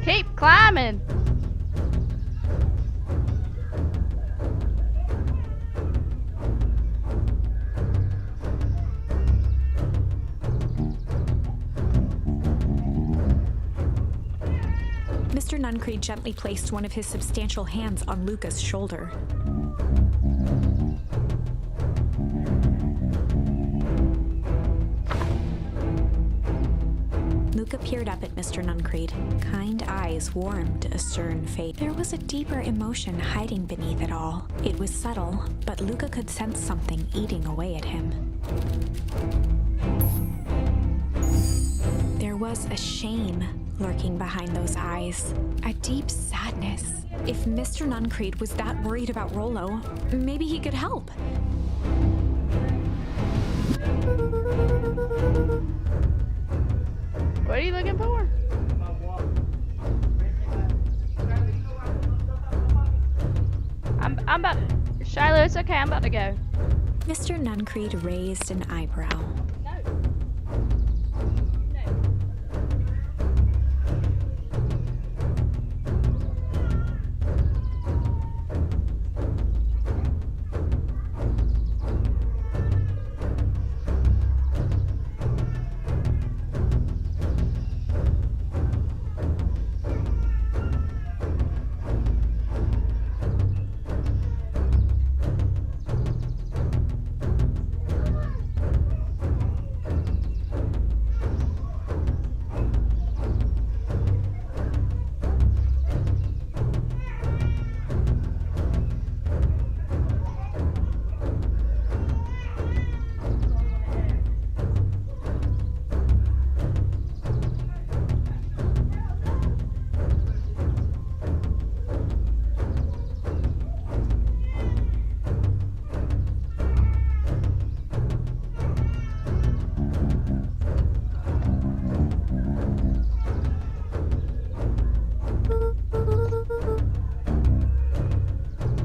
Speaker 1: Keep climbing.
Speaker 2: Mr. Nuncreed gently placed one of his substantial hands on Luca's shoulder. Luca peered up at Mr. Nuncreed. Kind eyes warmed a stern face. There was a deeper emotion hiding beneath it all. It was subtle, but Luca could sense something eating away at him. There was a shame lurking behind those eyes. A deep sadness. If Mr. Nuncreed was that worried about Rollo, maybe he could help.
Speaker 1: What are you looking for? I'm about. Shiloh, it's okay. I'm about to go.
Speaker 2: Mr. Nuncreed raised an eyebrow.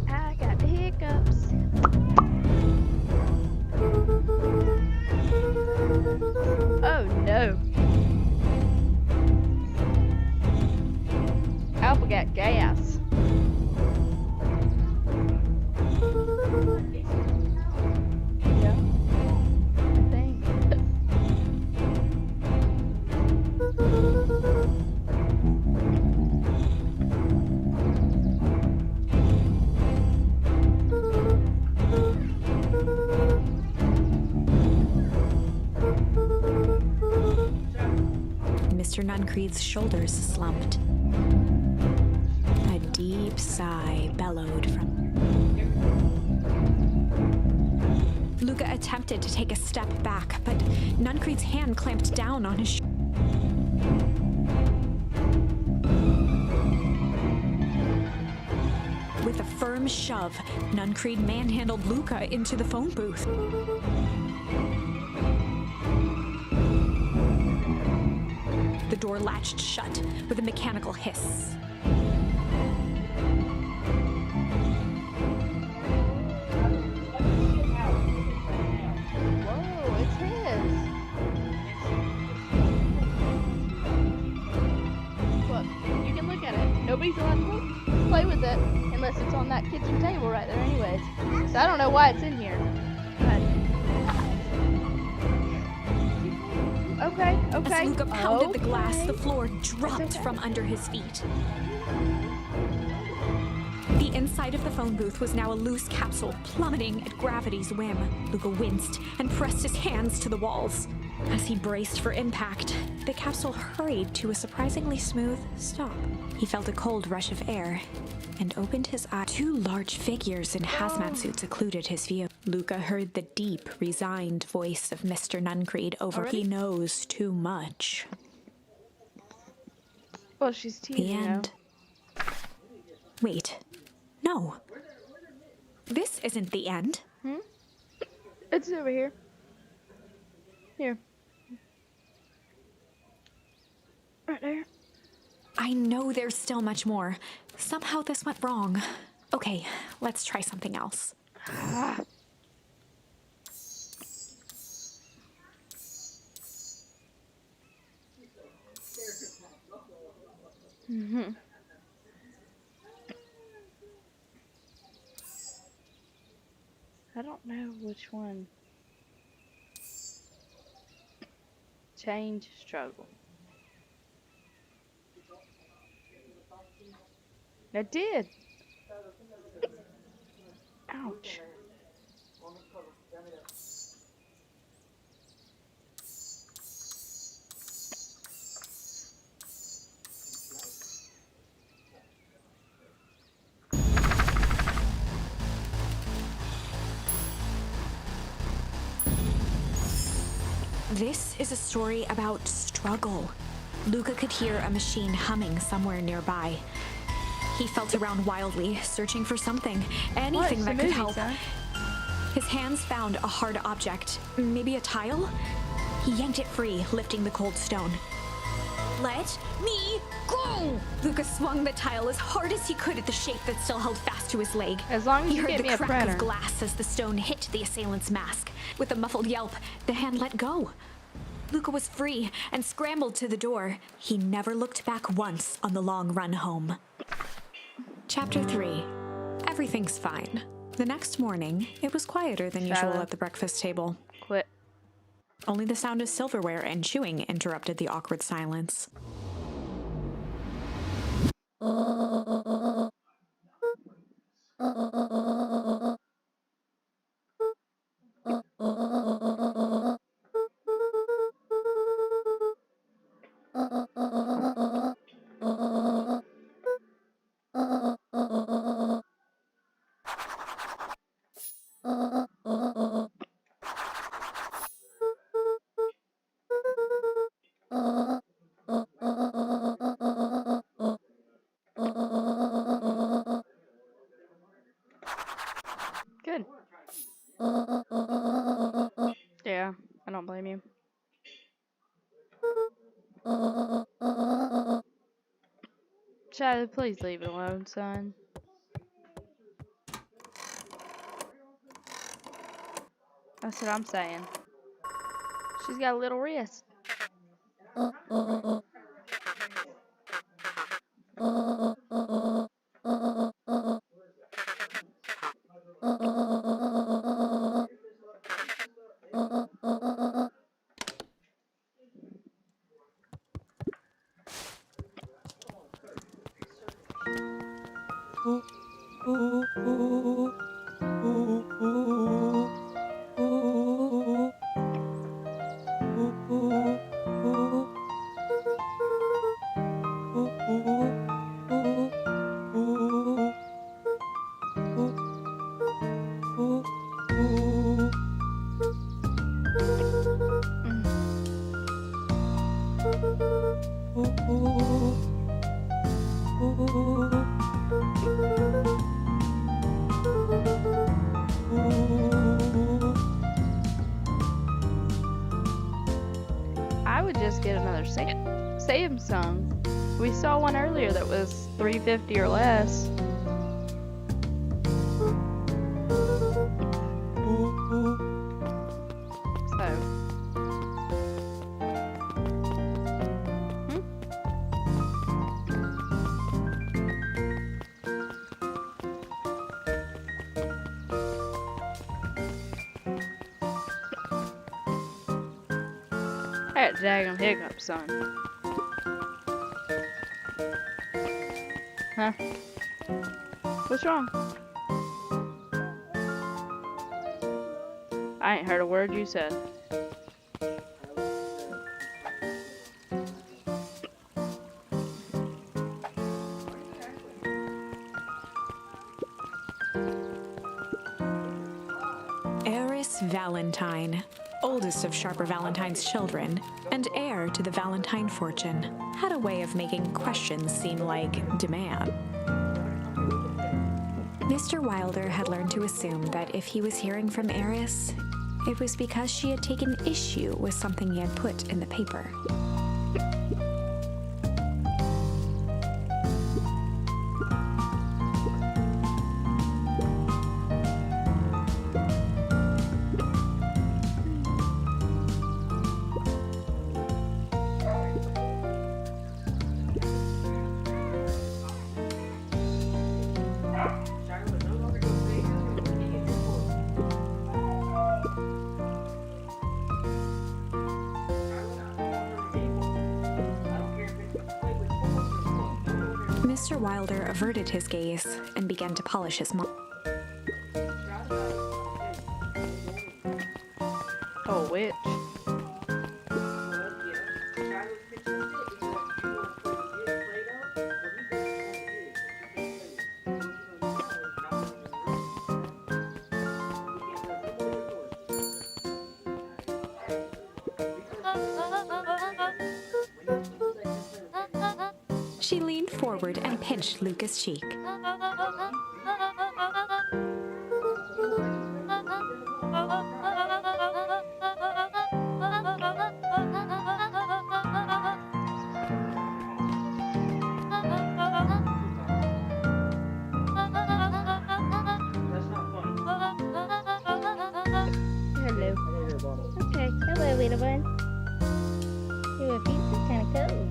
Speaker 1: I got the hiccups. Oh no. Alpha got gas. Yeah. I think.
Speaker 2: Mr. Nuncreed's shoulders slumped. A deep sigh bellowed from. Luca attempted to take a step back, but Nuncreed's hand clamped down on his shoulder. With a firm shove, Nuncreed manhandled Luca into the phone booth. The door latched shut with a mechanical hiss.
Speaker 1: Whoa, it's his. Look, you can look at it. Nobody's allowed to play with it unless it's on that kitchen table right there anyways. So I don't know why it's in here. But... Okay.
Speaker 2: As Luca pounded the glass, the
Speaker 1: Okay.
Speaker 2: floor dropped
Speaker 1: okay.
Speaker 2: from under his feet. The inside of the phone booth was now a loose capsule plummeting at gravity's whim. Luca winced and pressed his hands to the walls. As he braced for impact, the capsule hurried to a surprisingly smooth stop. He felt a cold rush of air and opened his eyes. Two large figures in hazmat suits occluded his view. Luca heard the deep, resigned voice of Mr. Nuncreed over.
Speaker 1: Already?
Speaker 2: He knows too much.
Speaker 1: Well, she's teasing
Speaker 2: The end. Wait. No. This isn't the end.
Speaker 1: It's over here. Here. Right there.
Speaker 2: I know there's still much more. Somehow this went wrong. Okay, let's try something else.
Speaker 1: Mhm. I don't know which one. Change, struggle. I did. Ouch.
Speaker 2: This is a story about struggle. Luca could hear a machine humming somewhere nearby. He felt around wildly, searching for something, anything
Speaker 1: Watch
Speaker 2: that
Speaker 1: the
Speaker 2: could
Speaker 1: movie,
Speaker 2: help.
Speaker 1: son.
Speaker 2: His hands found a hard object, maybe a tile? He yanked it free, lifting the cold stone. Let me go! Luca swung the tile as hard as he could at the shape that still held fast to his leg.
Speaker 1: As long as
Speaker 2: He
Speaker 1: you
Speaker 2: heard
Speaker 1: get
Speaker 2: the
Speaker 1: me a
Speaker 2: crack
Speaker 1: printer.
Speaker 2: of glass as the stone hit the assailant's mask. With a muffled yelp, the hand let go. Luca was free and scrambled to the door. He never looked back once on the long run home. Chapter 3. Everything's fine. The next morning, it was quieter than usual
Speaker 1: Shiloh.
Speaker 2: at the breakfast table.
Speaker 1: Quit.
Speaker 2: Only the sound of silverware and chewing interrupted the awkward silence.
Speaker 1: Good. Yeah, I don't blame you. Charlie, please leave it alone, son. That's what I'm saying. She's got a little wrist. I would just get another Samsung. We saw one earlier that was $350 or less. That daggum hiccup, son. Huh? What's wrong? I ain't heard a word you said.
Speaker 2: Eris Valentine, oldest of Sharper Valentine's children, and heir to the Valentine fortune, had a way of making questions seem like demand. Mr. Wilder had learned to assume that if he was hearing from Eris, it was because she had taken issue with something he had put in the paper. Mr. Wilder averted his gaze and began to polish his mop.
Speaker 1: Oh, witch.
Speaker 2: She leaned forward and pinched Luca's cheek.
Speaker 4: Hello. Okay. Hello, little one. Your feet is kind of cold.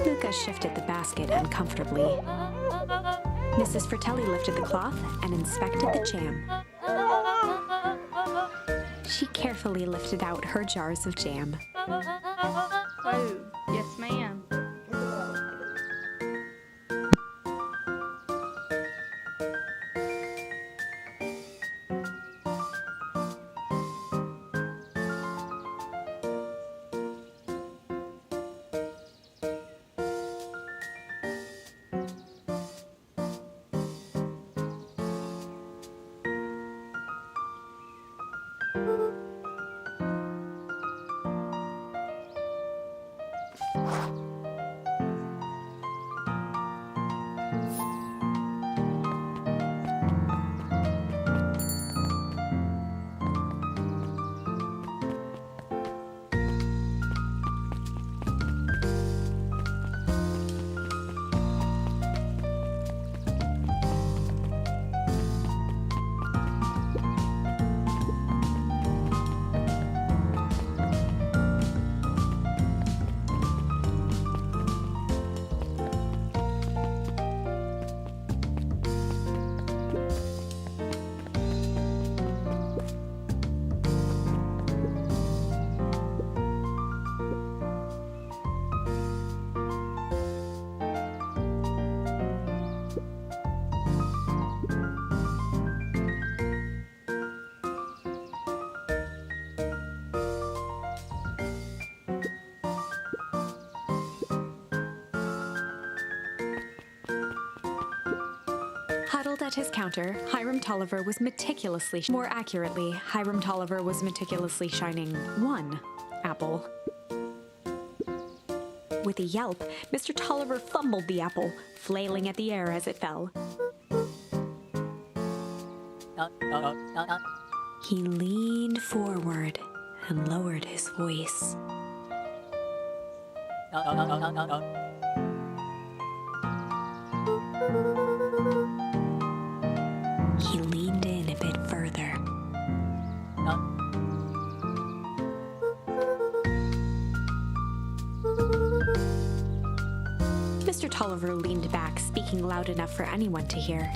Speaker 2: Luca shifted the basket uncomfortably. Mrs. Fratelli lifted the cloth and inspected the jam. She carefully lifted out her jars of jam.
Speaker 1: Oh, yes, ma'am.
Speaker 2: Huddled at his counter, Hiram Tolliver was more accurately, Hiram Tolliver was meticulously shining one apple. With a yelp, Mr. Tolliver fumbled the apple, flailing at the air as it fell. He leaned forward and lowered his voice. He leaned in a bit further. Mr. Tolliver leaned back, speaking loud enough for anyone to hear.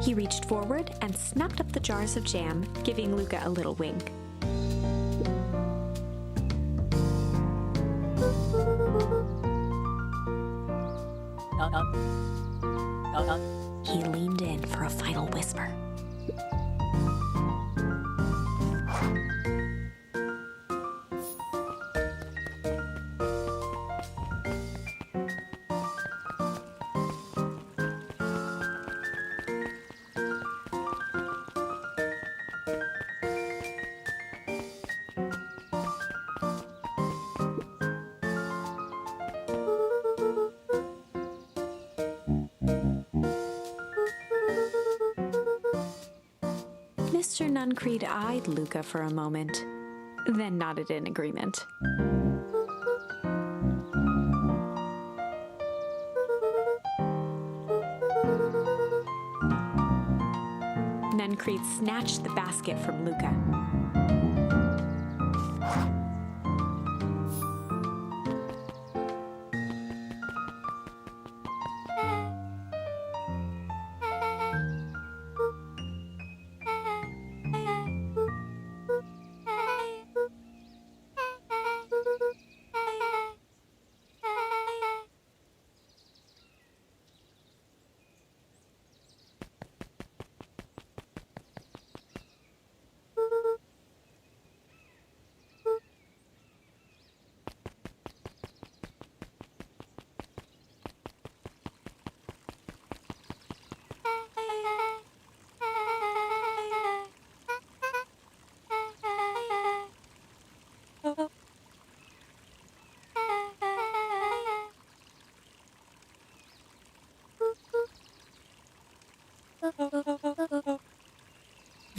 Speaker 2: He reached forward and snapped up the jars of jam, giving Luca a little wink. He leaned in for a final whisper. Mr. Nuncreed eyed Luca for a moment, then nodded in agreement. Nuncreed snatched the basket from Luca.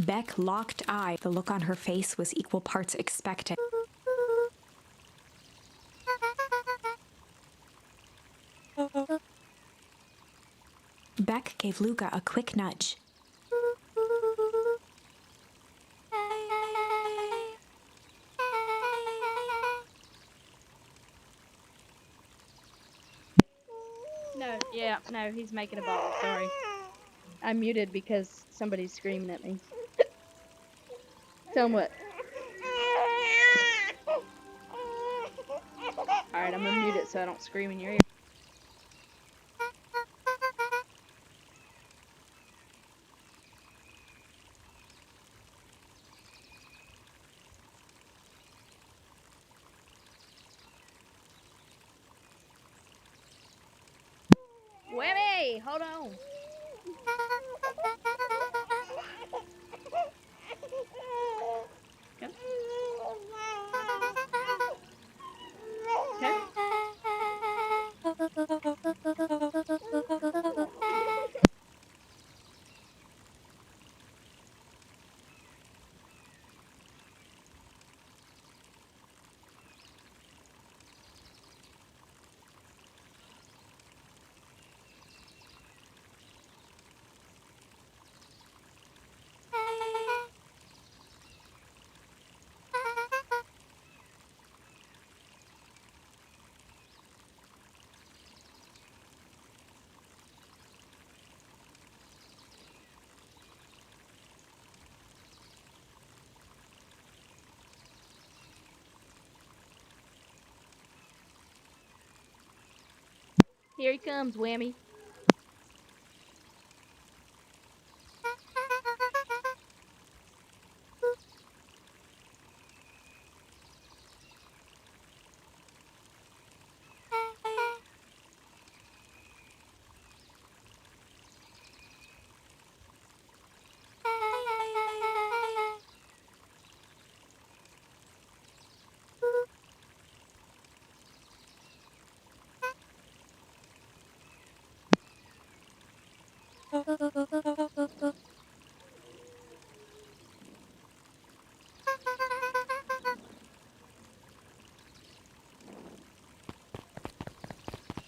Speaker 2: Beck locked eyes. The look on her face was equal parts expectant. Beck gave Luca a quick nudge.
Speaker 1: No, he's making a ball. Sorry. I'm muted because somebody's screaming at me. Tell him what. Alright, I'm gonna mute it so I don't scream in your ear. Whammy! Hold on. Here he comes, Whammy.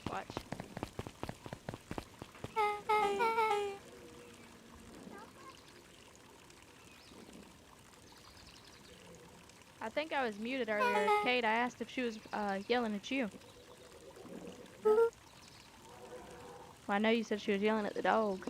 Speaker 1: Watch. I think I was muted earlier. Kate, I asked if she was yelling at you. Well, I know you said she was yelling at the dog.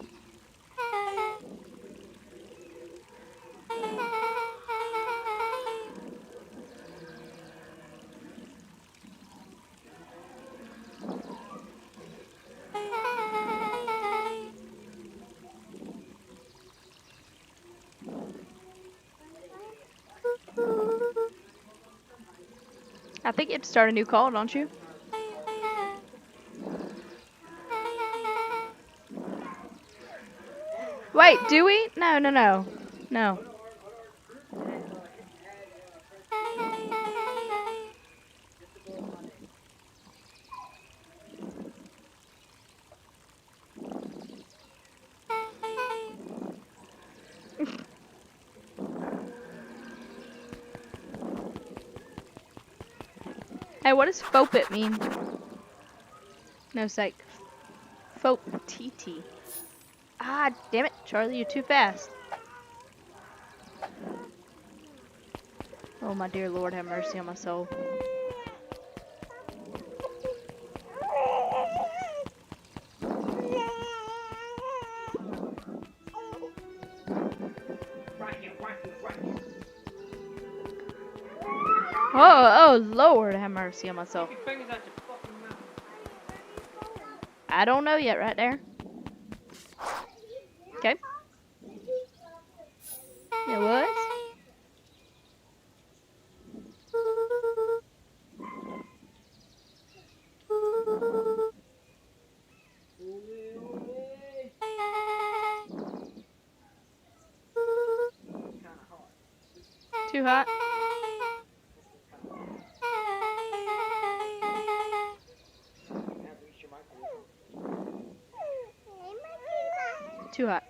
Speaker 1: I think you have to start a new call, don't you? Wait, do we? No. No. Hey, what does FOPIT mean? No psych. FOP TT. Ah, damn it, Charlie, you're too fast. Oh, my dear Lord, have mercy on my soul. Oh, Lord, have mercy on my soul. I don't know yet, right there. Okay. It was. Too hot. Too hot.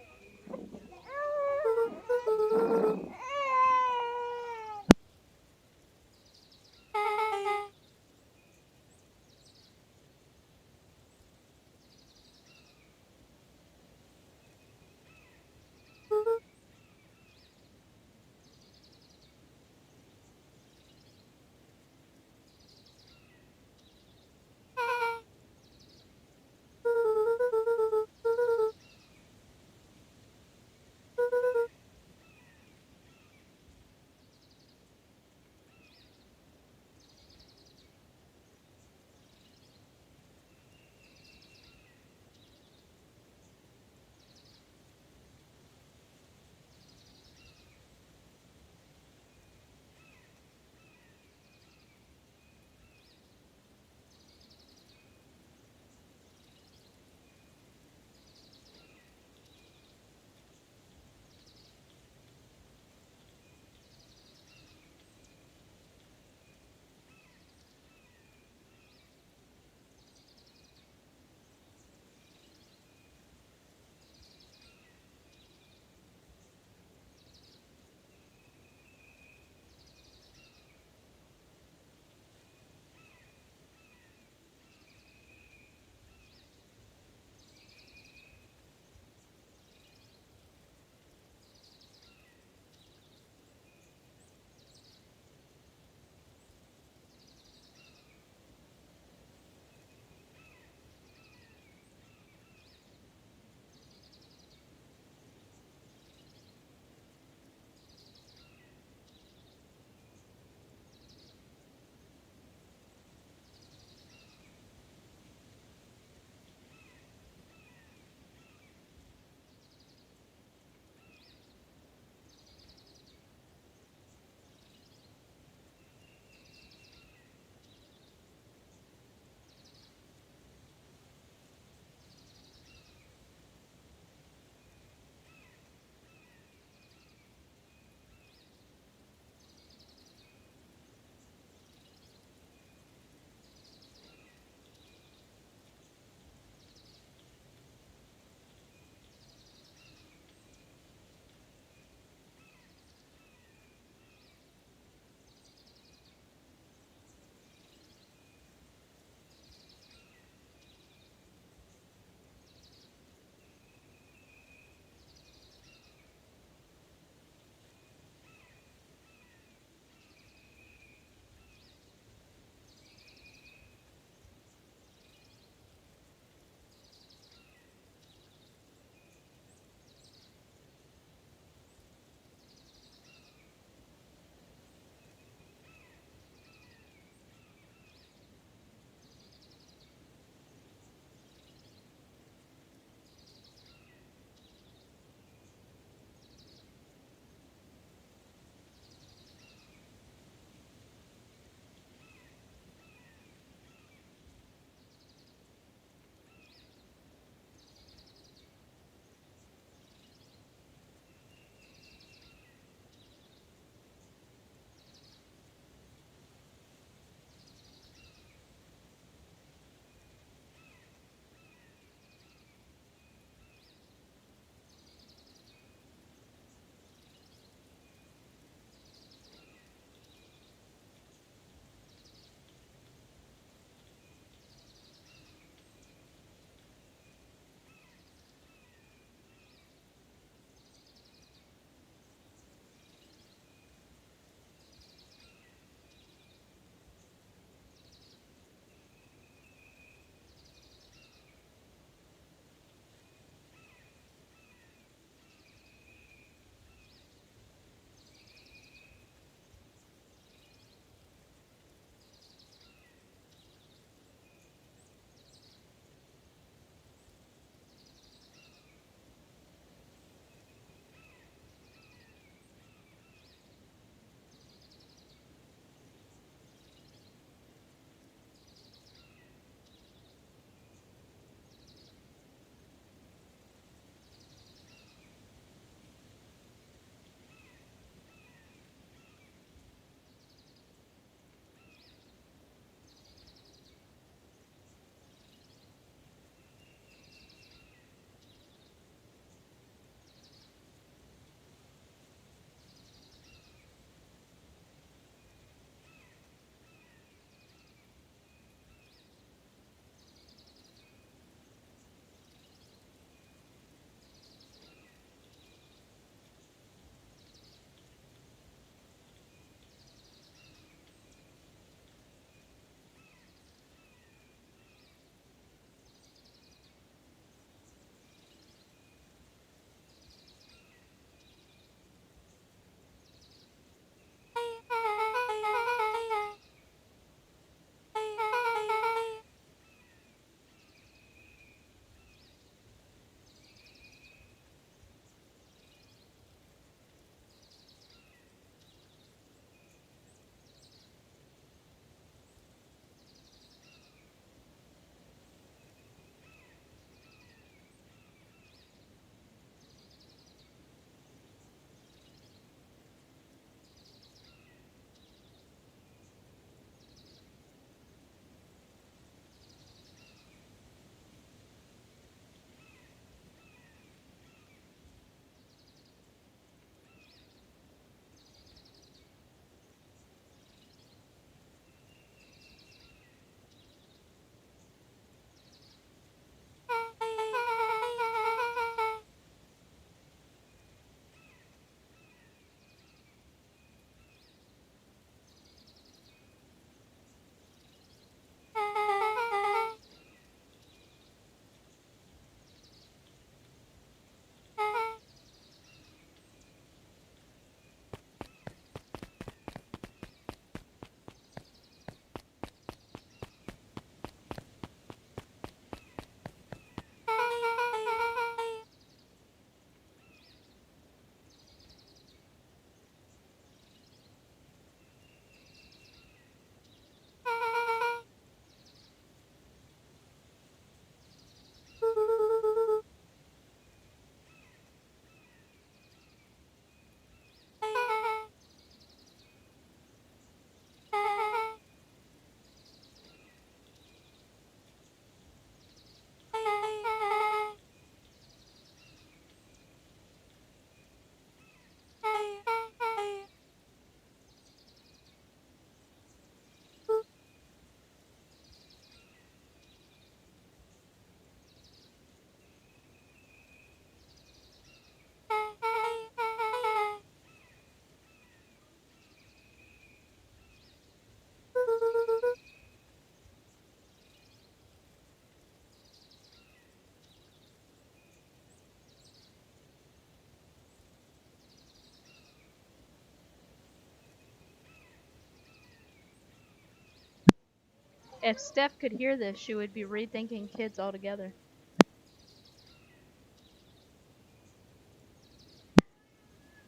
Speaker 1: If Steph could hear this, she would be rethinking kids altogether.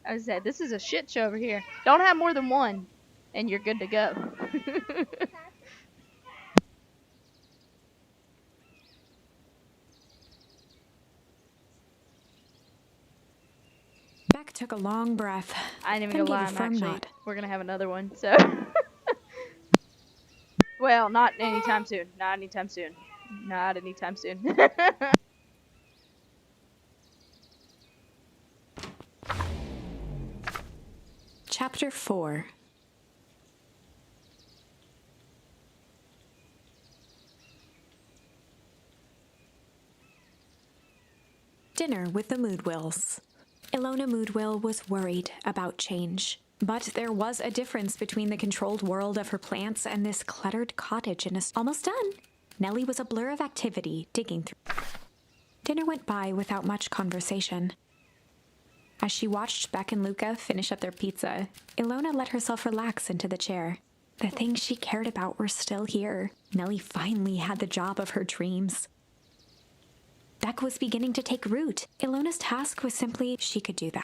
Speaker 1: I said, this is a shit show over here. Don't have more than one, and you're good to go.
Speaker 2: Beck took a long breath.
Speaker 1: I ain't even
Speaker 2: then
Speaker 1: gonna
Speaker 2: gave
Speaker 1: lie,
Speaker 2: a firm
Speaker 1: actually,
Speaker 2: nod.
Speaker 1: we're gonna have another one, so. Well, not anytime soon. Not anytime soon. Not anytime soon.
Speaker 2: Chapter 4. Dinner with the Moodwills. Ilona Moodwill was worried about change. But there was a difference between the controlled world of her plants and this cluttered cottage in a... Almost done! Nellie was a blur of activity, digging through... Dinner went by without much conversation. As she watched Beck and Luca finish up their pizza, Ilona let herself relax into the chair. The things she cared about were still here. Nellie finally had the job of her dreams. Beck was beginning to take root. Ilona's task was simply she could do that.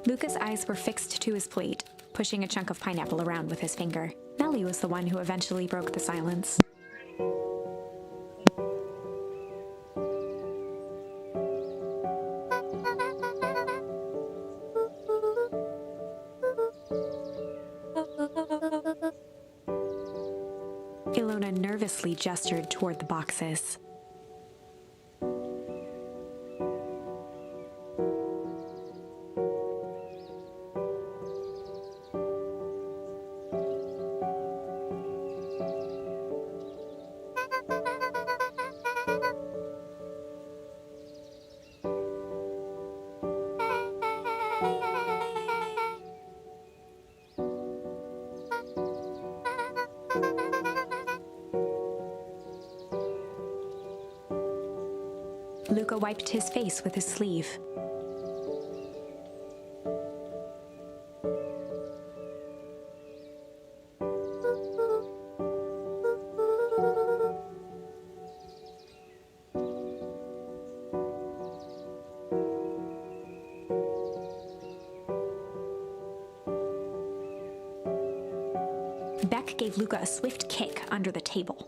Speaker 2: Luca's eyes were fixed to his plate, pushing a chunk of pineapple around with his finger. Nellie was the one who eventually broke the silence. Ilona nervously gestured toward the boxes. Luca wiped his face with his sleeve. Beck gave Luca a swift kick under the table.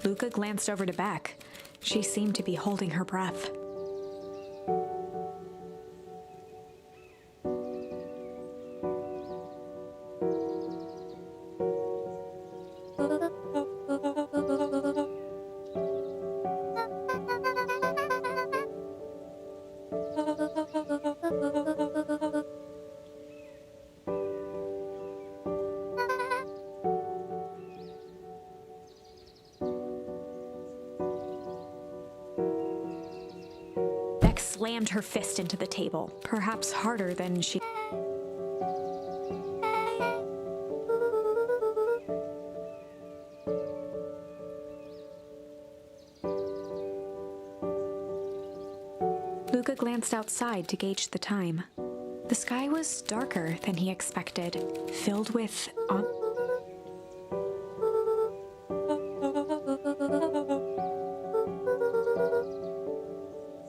Speaker 2: Luca glanced over to Beck. She seemed to be holding her breath. Beck slammed her fist into the table, perhaps harder than she... Luca glanced outside to gauge the time. The sky was darker than he expected, filled with...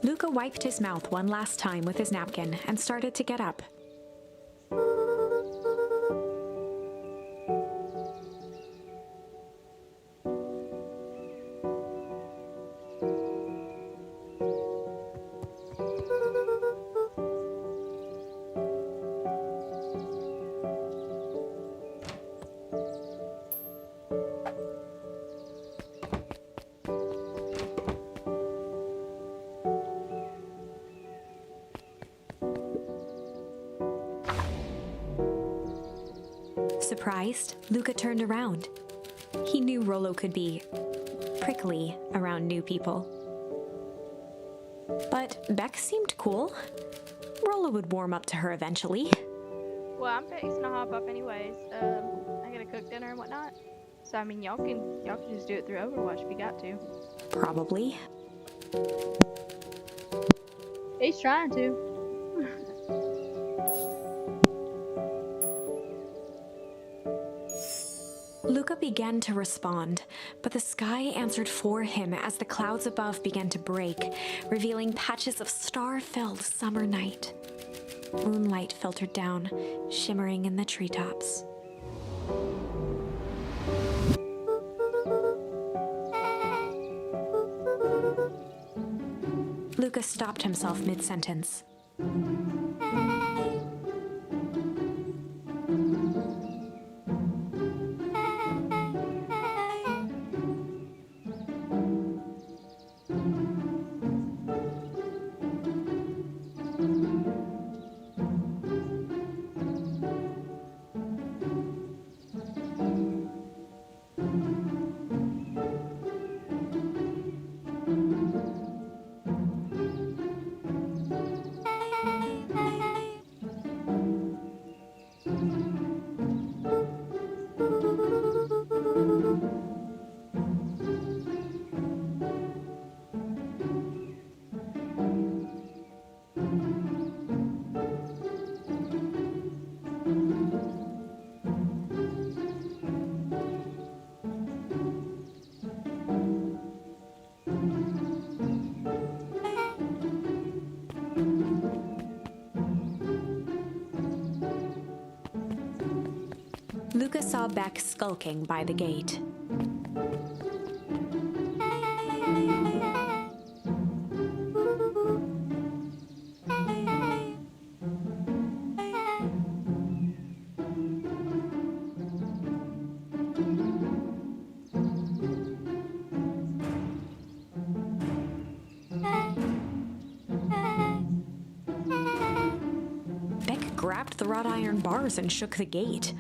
Speaker 2: Luca wiped his mouth one last time with his napkin and started to get up. Surprised, Luca turned around. He knew Rollo could be prickly around new people. But Beck seemed cool. Rollo would warm up to her eventually.
Speaker 1: Well, I'm fixing to hop up anyways. I gotta cook dinner and whatnot. So I mean, y'all can just do it through Overwatch if you got to.
Speaker 2: Probably.
Speaker 1: He's trying to.
Speaker 2: Luca began to respond, but the sky answered for him as the clouds above began to break, revealing patches of star-filled summer night. Moonlight filtered down, shimmering in the treetops. Luca stopped himself mid-sentence. Luca saw Beck skulking by the gate. Beck grabbed the wrought iron bars and shook the gate.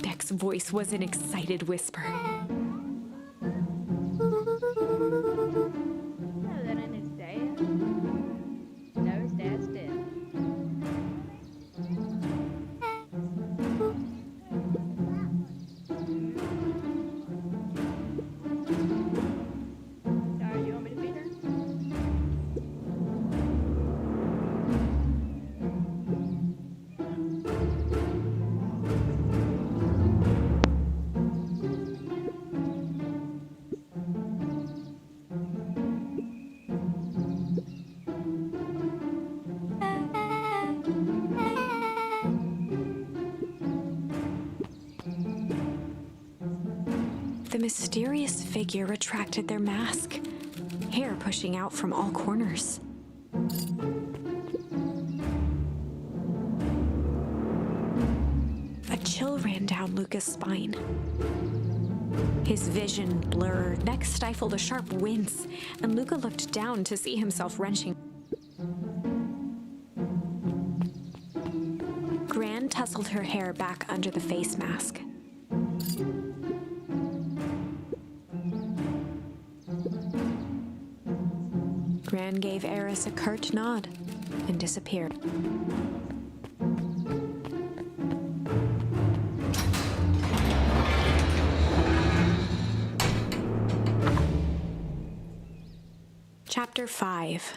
Speaker 2: Beck's voice was an excited whisper.
Speaker 1: No, that ain't his dad. No, his dad's dead. Sorry, you want me to feed her?
Speaker 2: The mysterious figure retracted their mask, hair pushing out from all corners. A chill ran down Luca's spine. His vision blurred, neck stifled a sharp wince, and Luca looked down to see himself wrenching. Gran tousled her hair back under the face mask. Gran gave Eris a curt nod and disappeared. Chapter 5.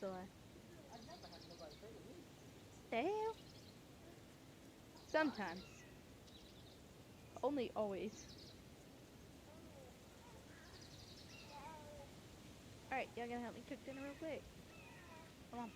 Speaker 1: still alive.
Speaker 3: I never had nobody say to me.
Speaker 1: The hell? Sometimes. Only always. Alright, y'all gonna help me cook dinner real quick? Come on.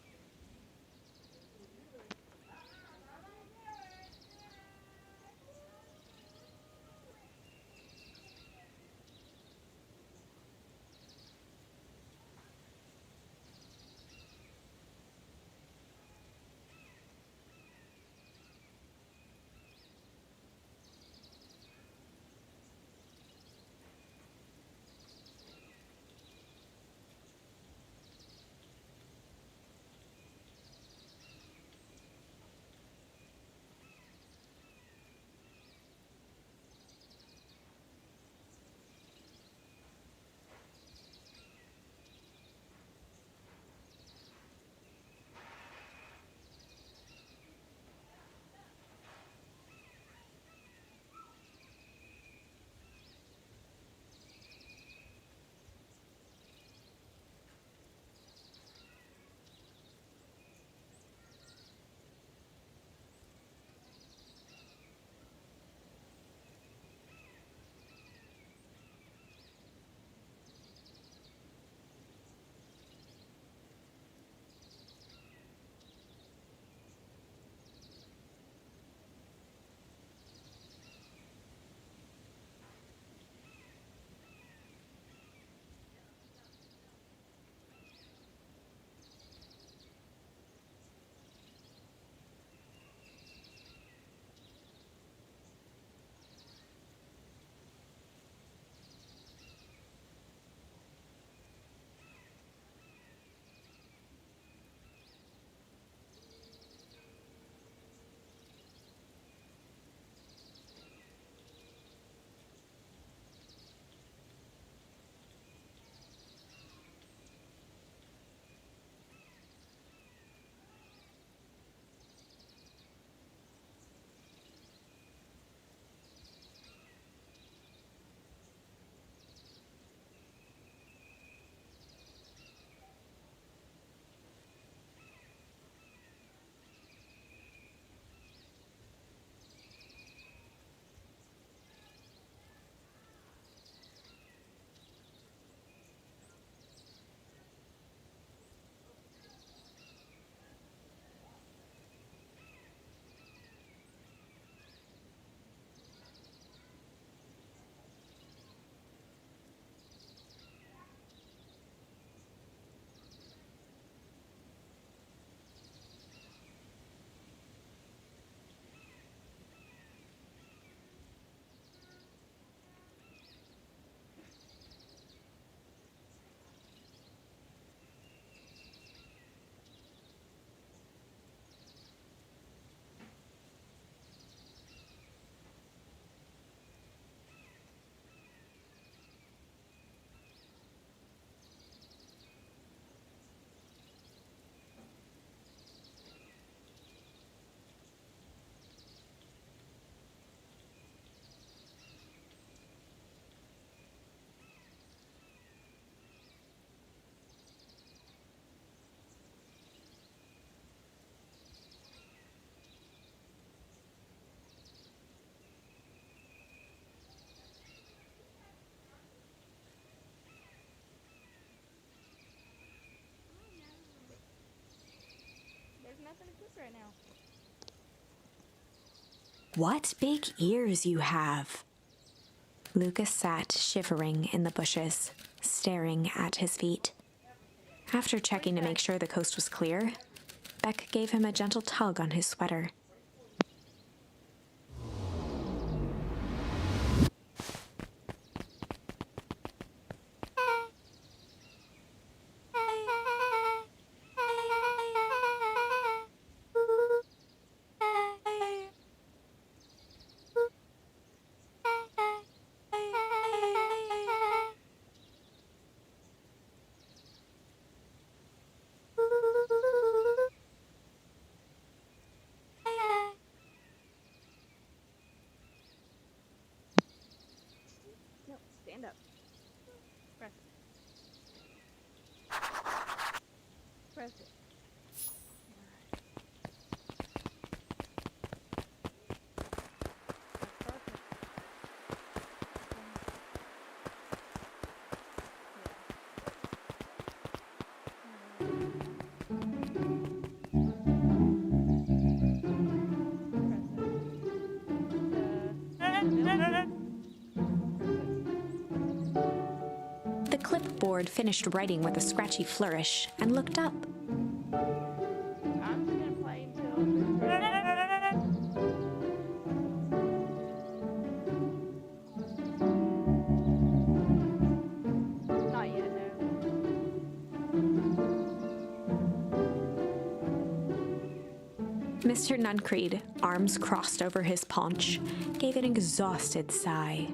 Speaker 1: There's nothing to cook right now.
Speaker 2: What big ears you have! Lucas sat shivering in the bushes, staring at his feet. After checking to make sure the coast was clear, Beck gave him a gentle tug on his sweater.
Speaker 1: No, stand up. Press it. Press it.
Speaker 2: clipboard finished writing with a scratchy flourish and looked up.
Speaker 1: I'm just gonna play until. Not yet, no.
Speaker 2: Mr. Nuncreed, arms crossed over his paunch, gave an exhausted sigh.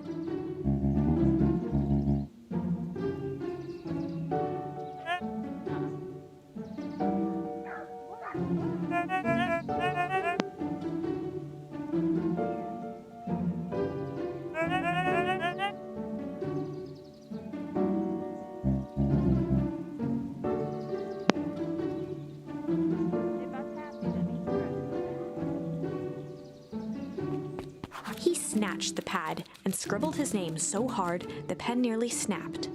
Speaker 1: If I'm happy, that means press.
Speaker 2: He snatched the pad and scribbled his name so hard the pen nearly snapped.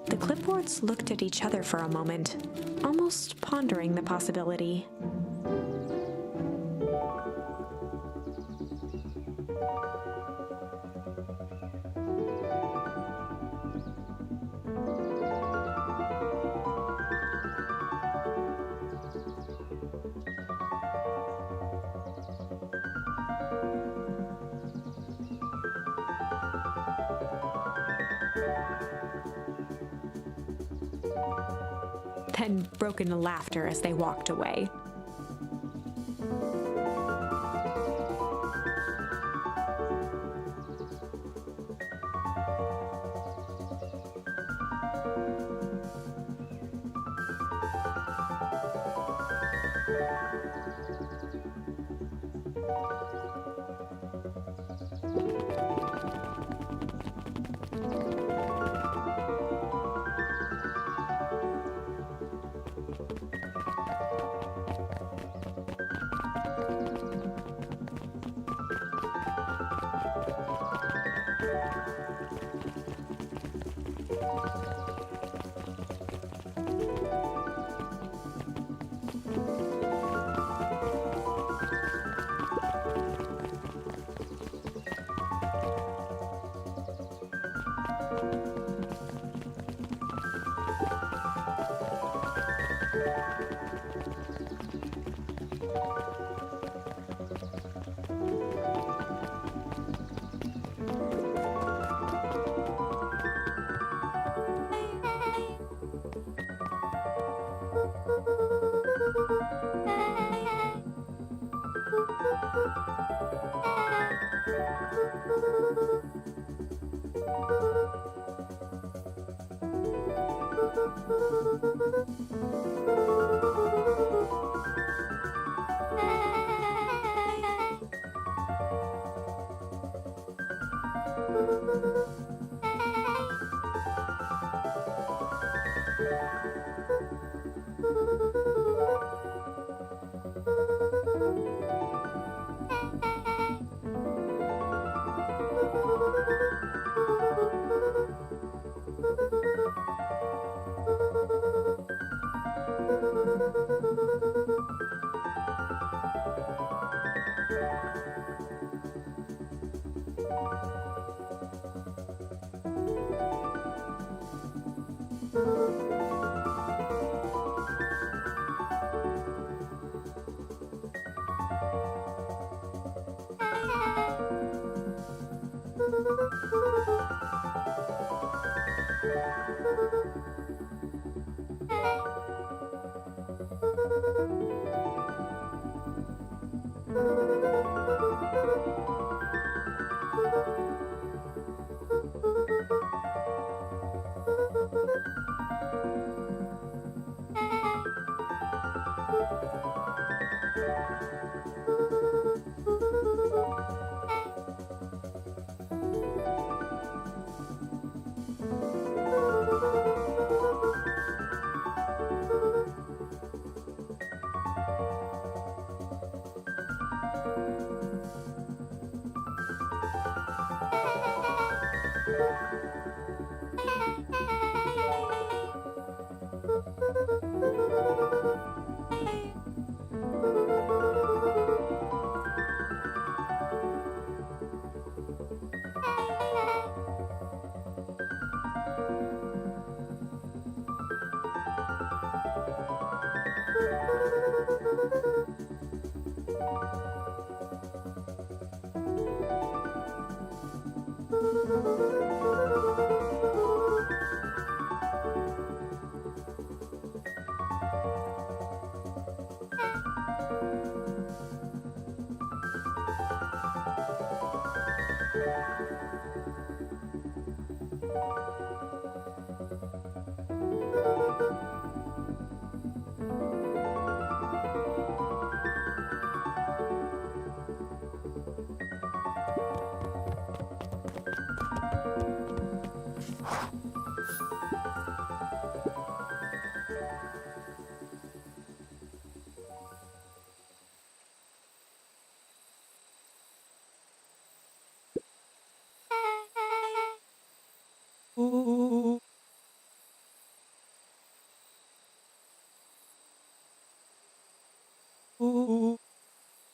Speaker 2: The clipboards looked at each other for a moment, almost pondering the possibility. Then broke into laughter as they walked away.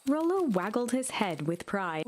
Speaker 2: Rollo waggled his head with pride.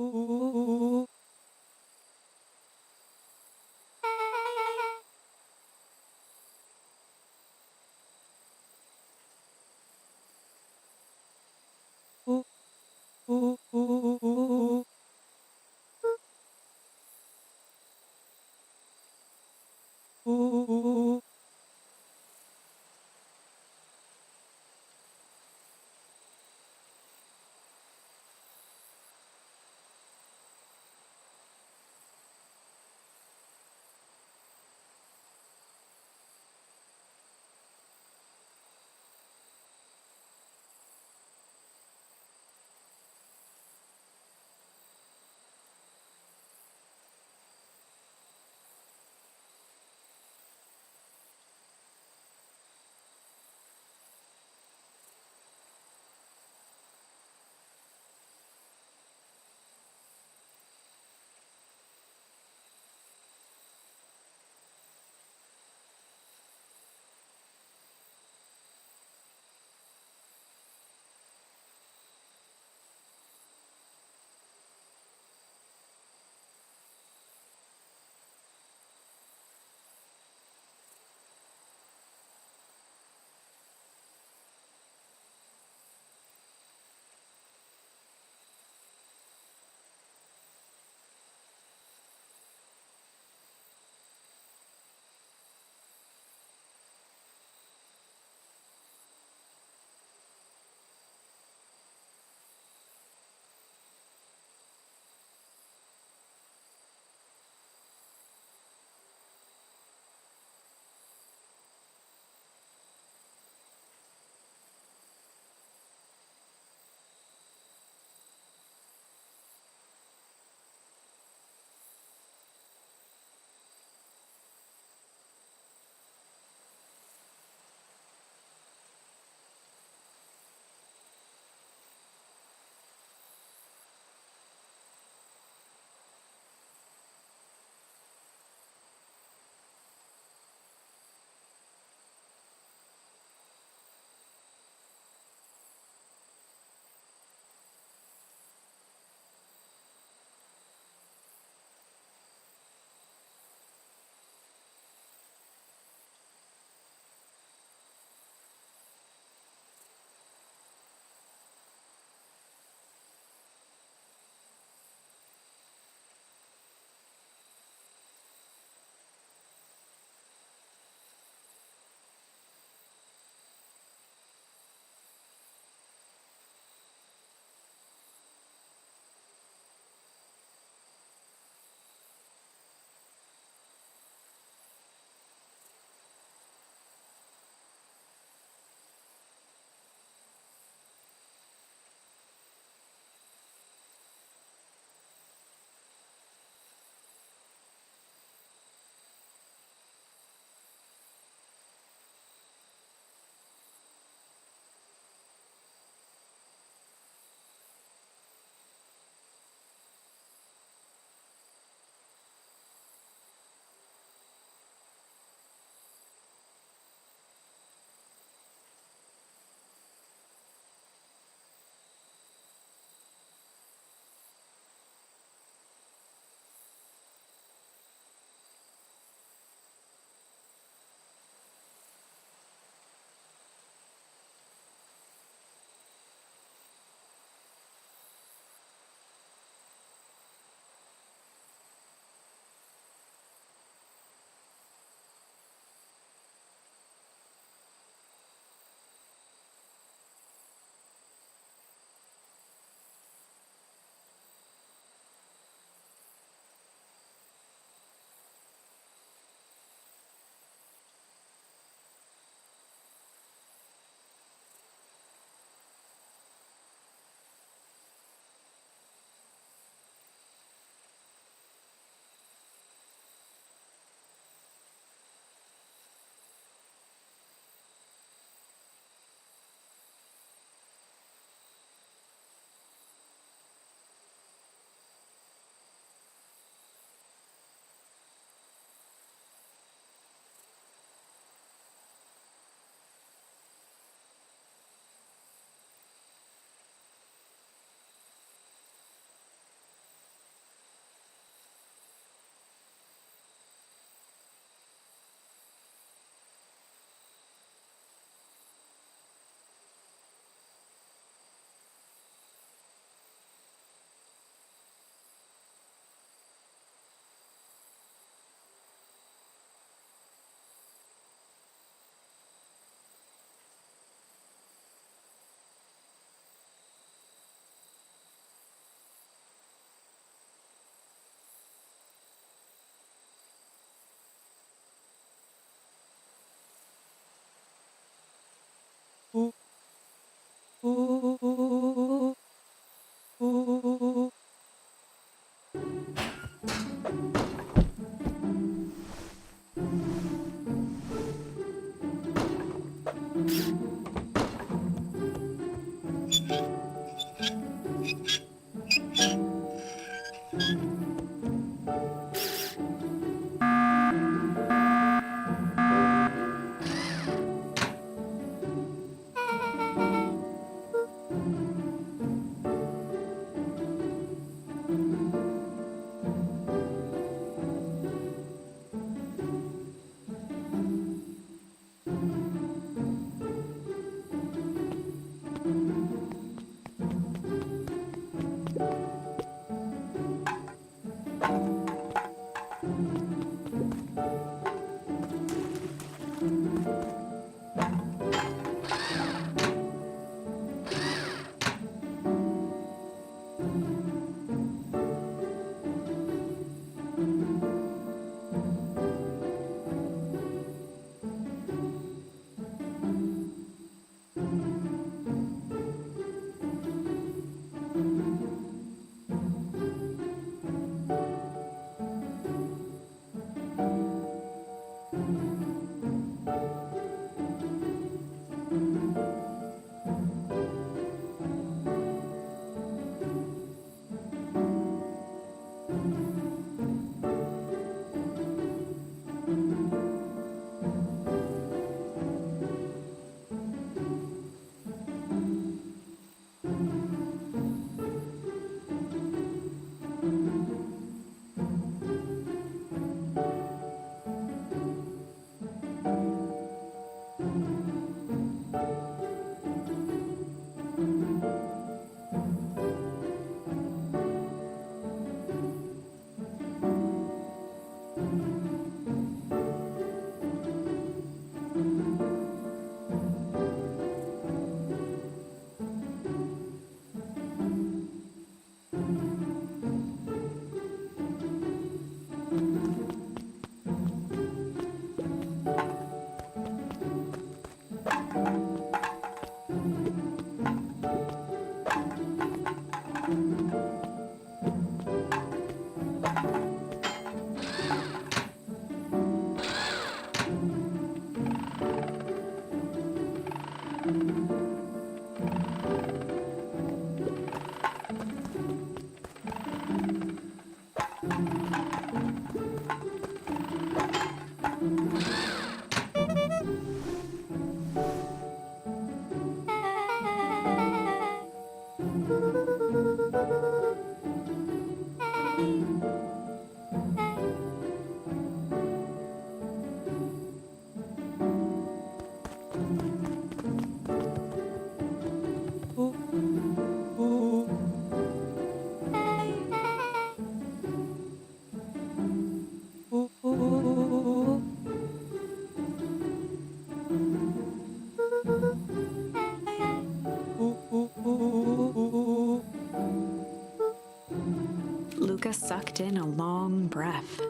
Speaker 2: Luca sucked in a long breath.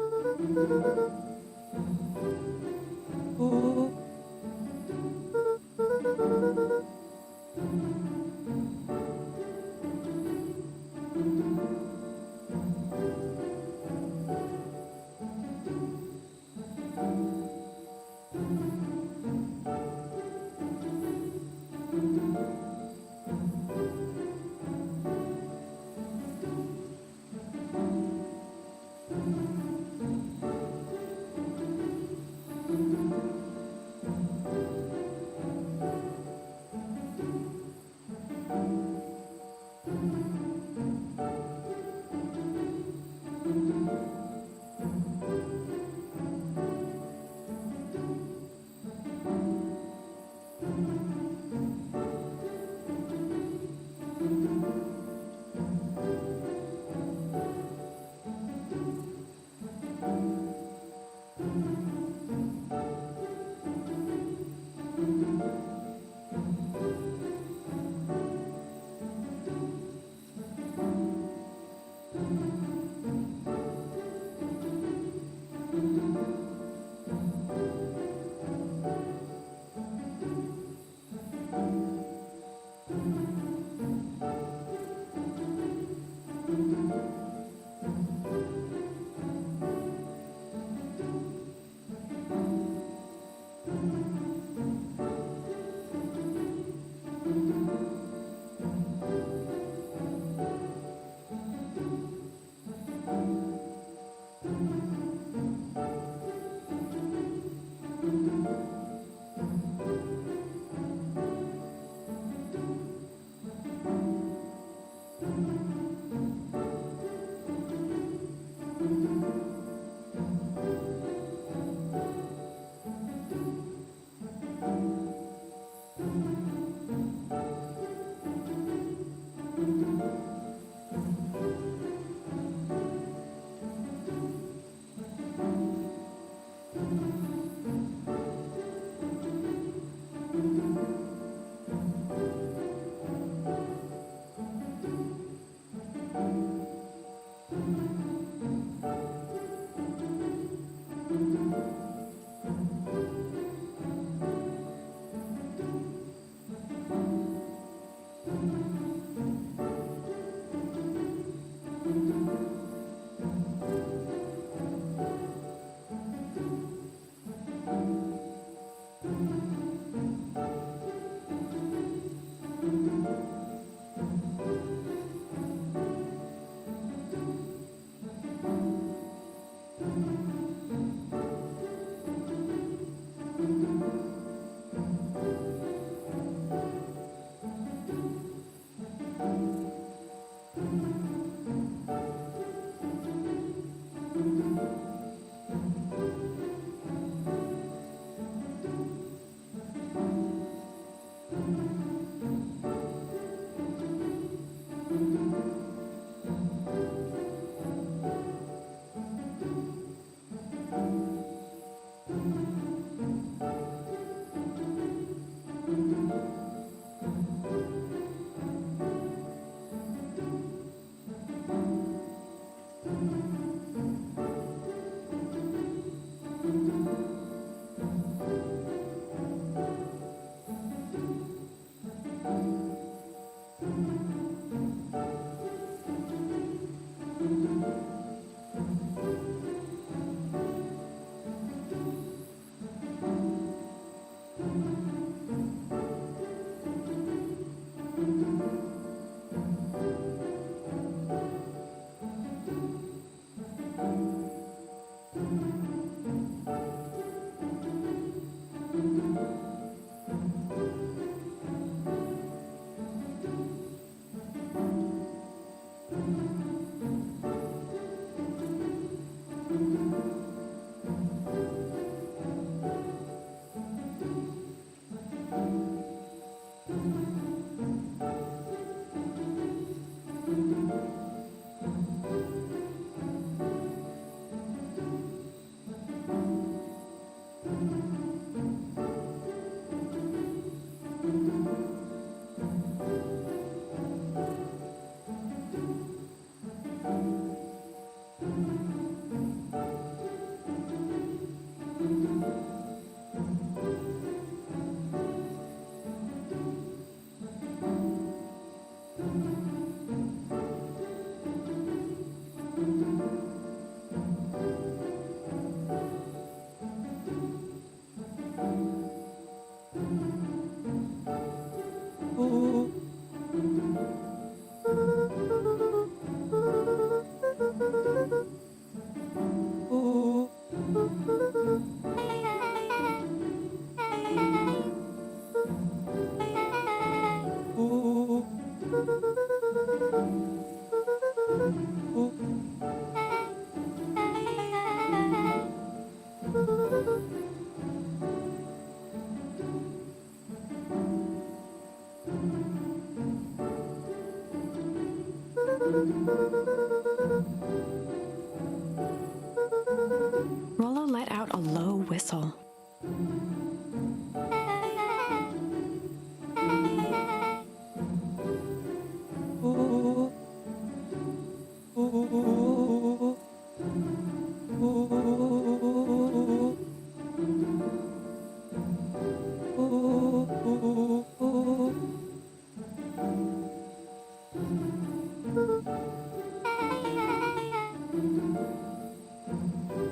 Speaker 2: Rollo let out a low whistle.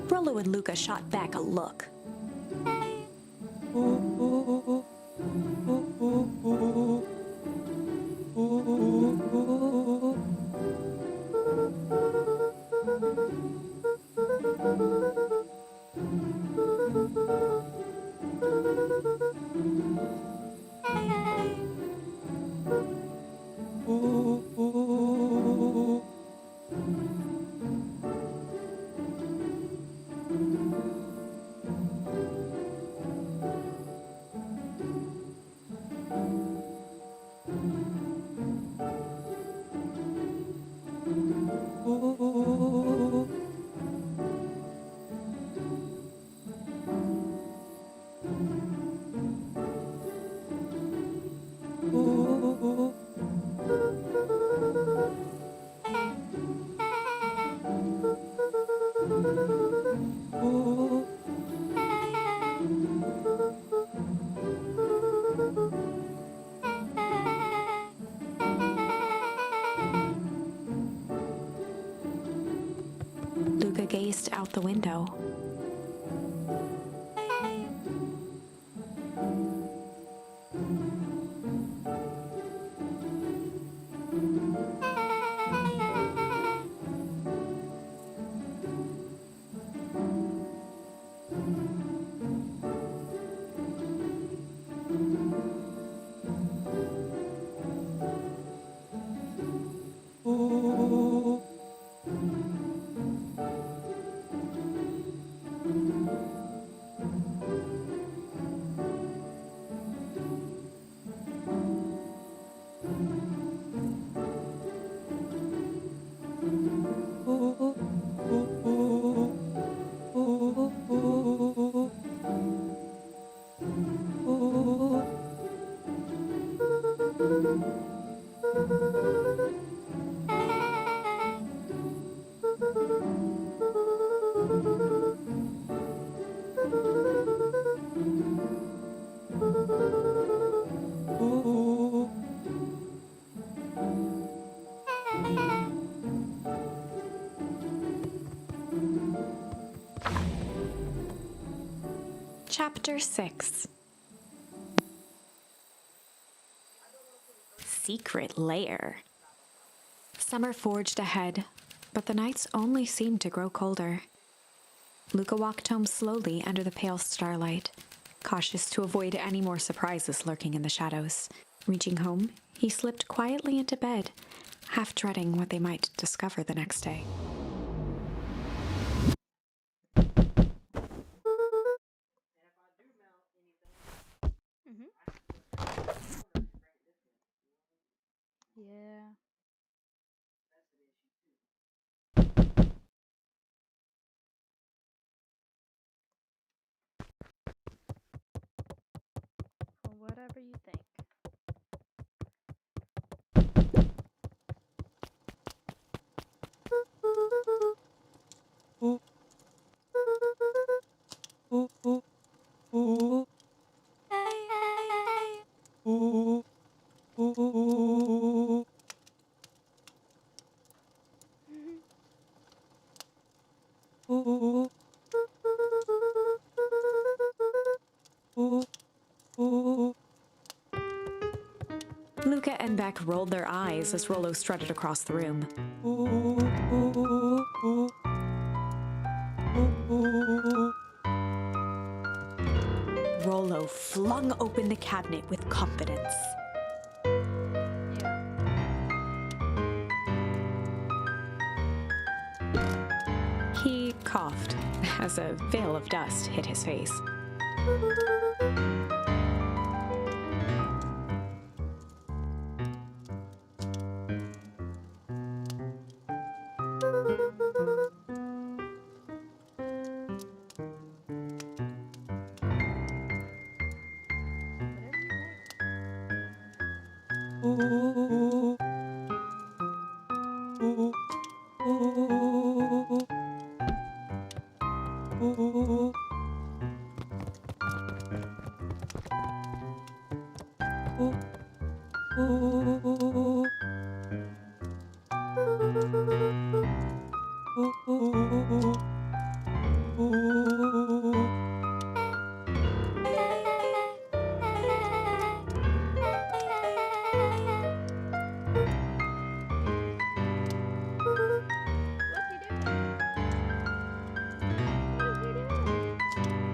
Speaker 2: Rollo and Luca shot back a look. Luca gazed out the window. Chapter 6. Secret Lair. Summer forged ahead, but the nights only seemed to grow colder. Luca walked home slowly under the pale starlight, cautious to avoid any more surprises lurking in the shadows. Reaching home, he slipped quietly into bed, half dreading what they might discover the next day.
Speaker 1: Yeah. Or whatever you think.
Speaker 2: Luca and Beck rolled their eyes as Rollo strutted across the room. Rollo flung open the cabinet with confidence.
Speaker 1: Yeah.
Speaker 2: He coughed as a veil of dust hit his face.
Speaker 1: What's he doing? What is he doing? Can you tell me?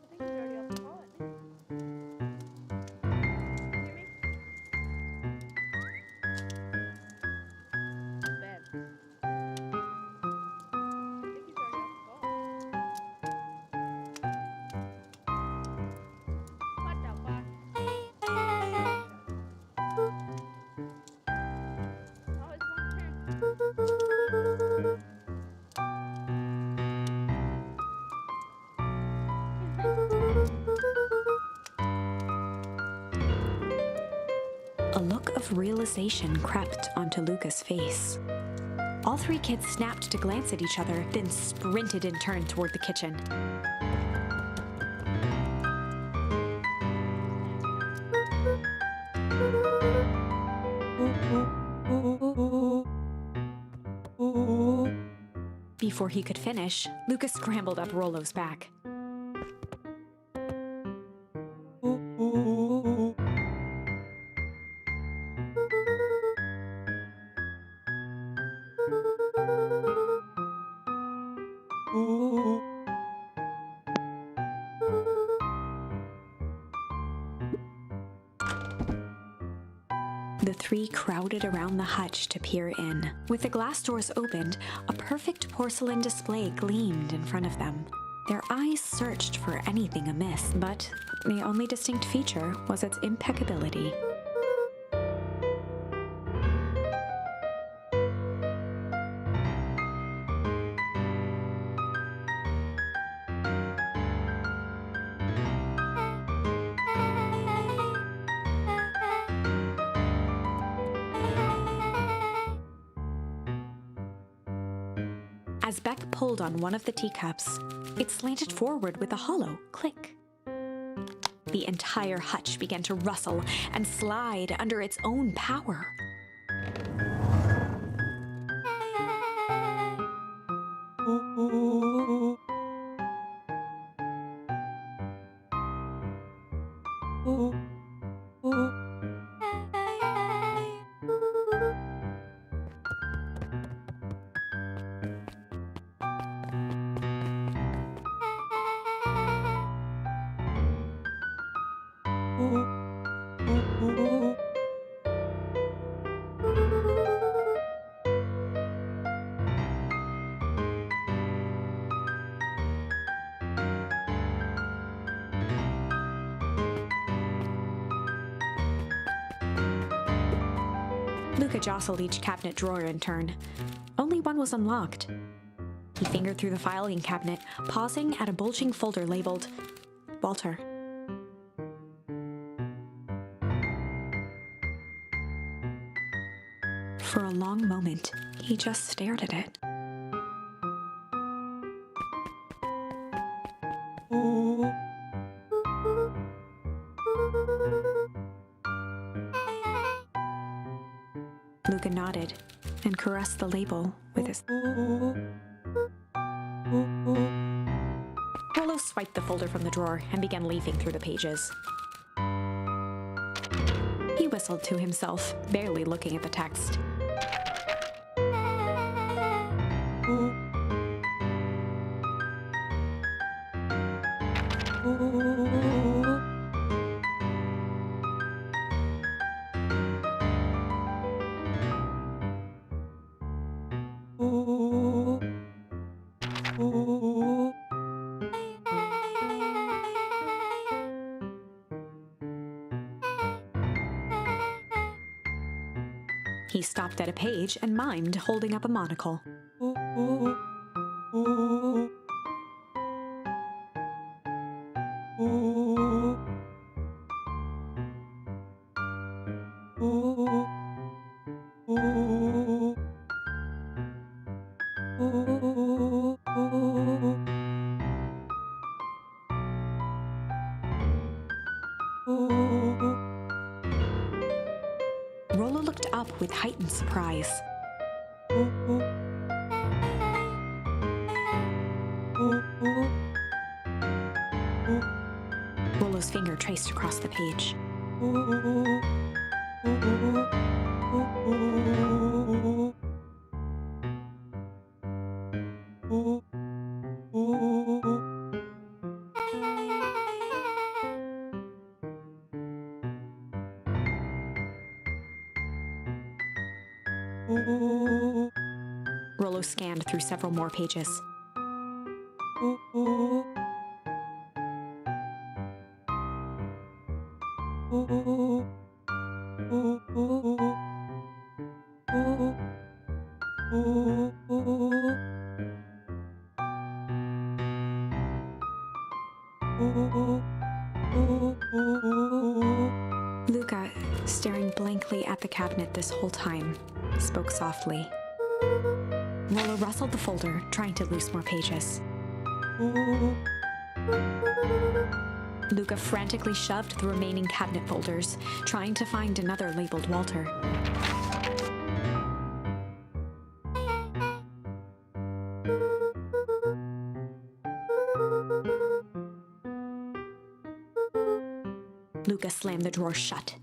Speaker 1: I think he's already off the phone. Hear me? Babs. I think he's already off the phone. What the fuck? Oh, it's
Speaker 2: A look of realization crept onto Luca's face. All three kids snapped to glance at each other, then sprinted in turn toward the kitchen. Before he could finish, Luca scrambled up Rollo's back. The three crowded around the hutch to peer in. With the glass doors opened, a perfect porcelain display gleamed in front of them. Their eyes searched for anything amiss, but the only distinct feature was its impeccability. As Beck pulled on one of the teacups, it slanted forward with a hollow click. The entire hutch began to rustle and slide under its own power. Luca jostled each cabinet drawer in turn. Only one was unlocked. He fingered through the filing cabinet, pausing at a bulging folder labeled Walter. For a long moment, he just stared at it. Luca nodded and caressed the label with his... Rollo swiped the folder from the drawer and began leafing through the pages. He whistled to himself, barely looking at the text. He stopped at a page and mimed, holding up a monocle. Rollo looked up with heightened surprise. Rollo's finger traced across the page. Rollo scanned through several more pages. Luca, staring blankly at the cabinet this whole time, spoke softly. Rollo rustled the folder, trying to loose more pages. Luca frantically shoved the remaining cabinet folders, trying to find another labeled Walter. Luca slammed the drawer shut.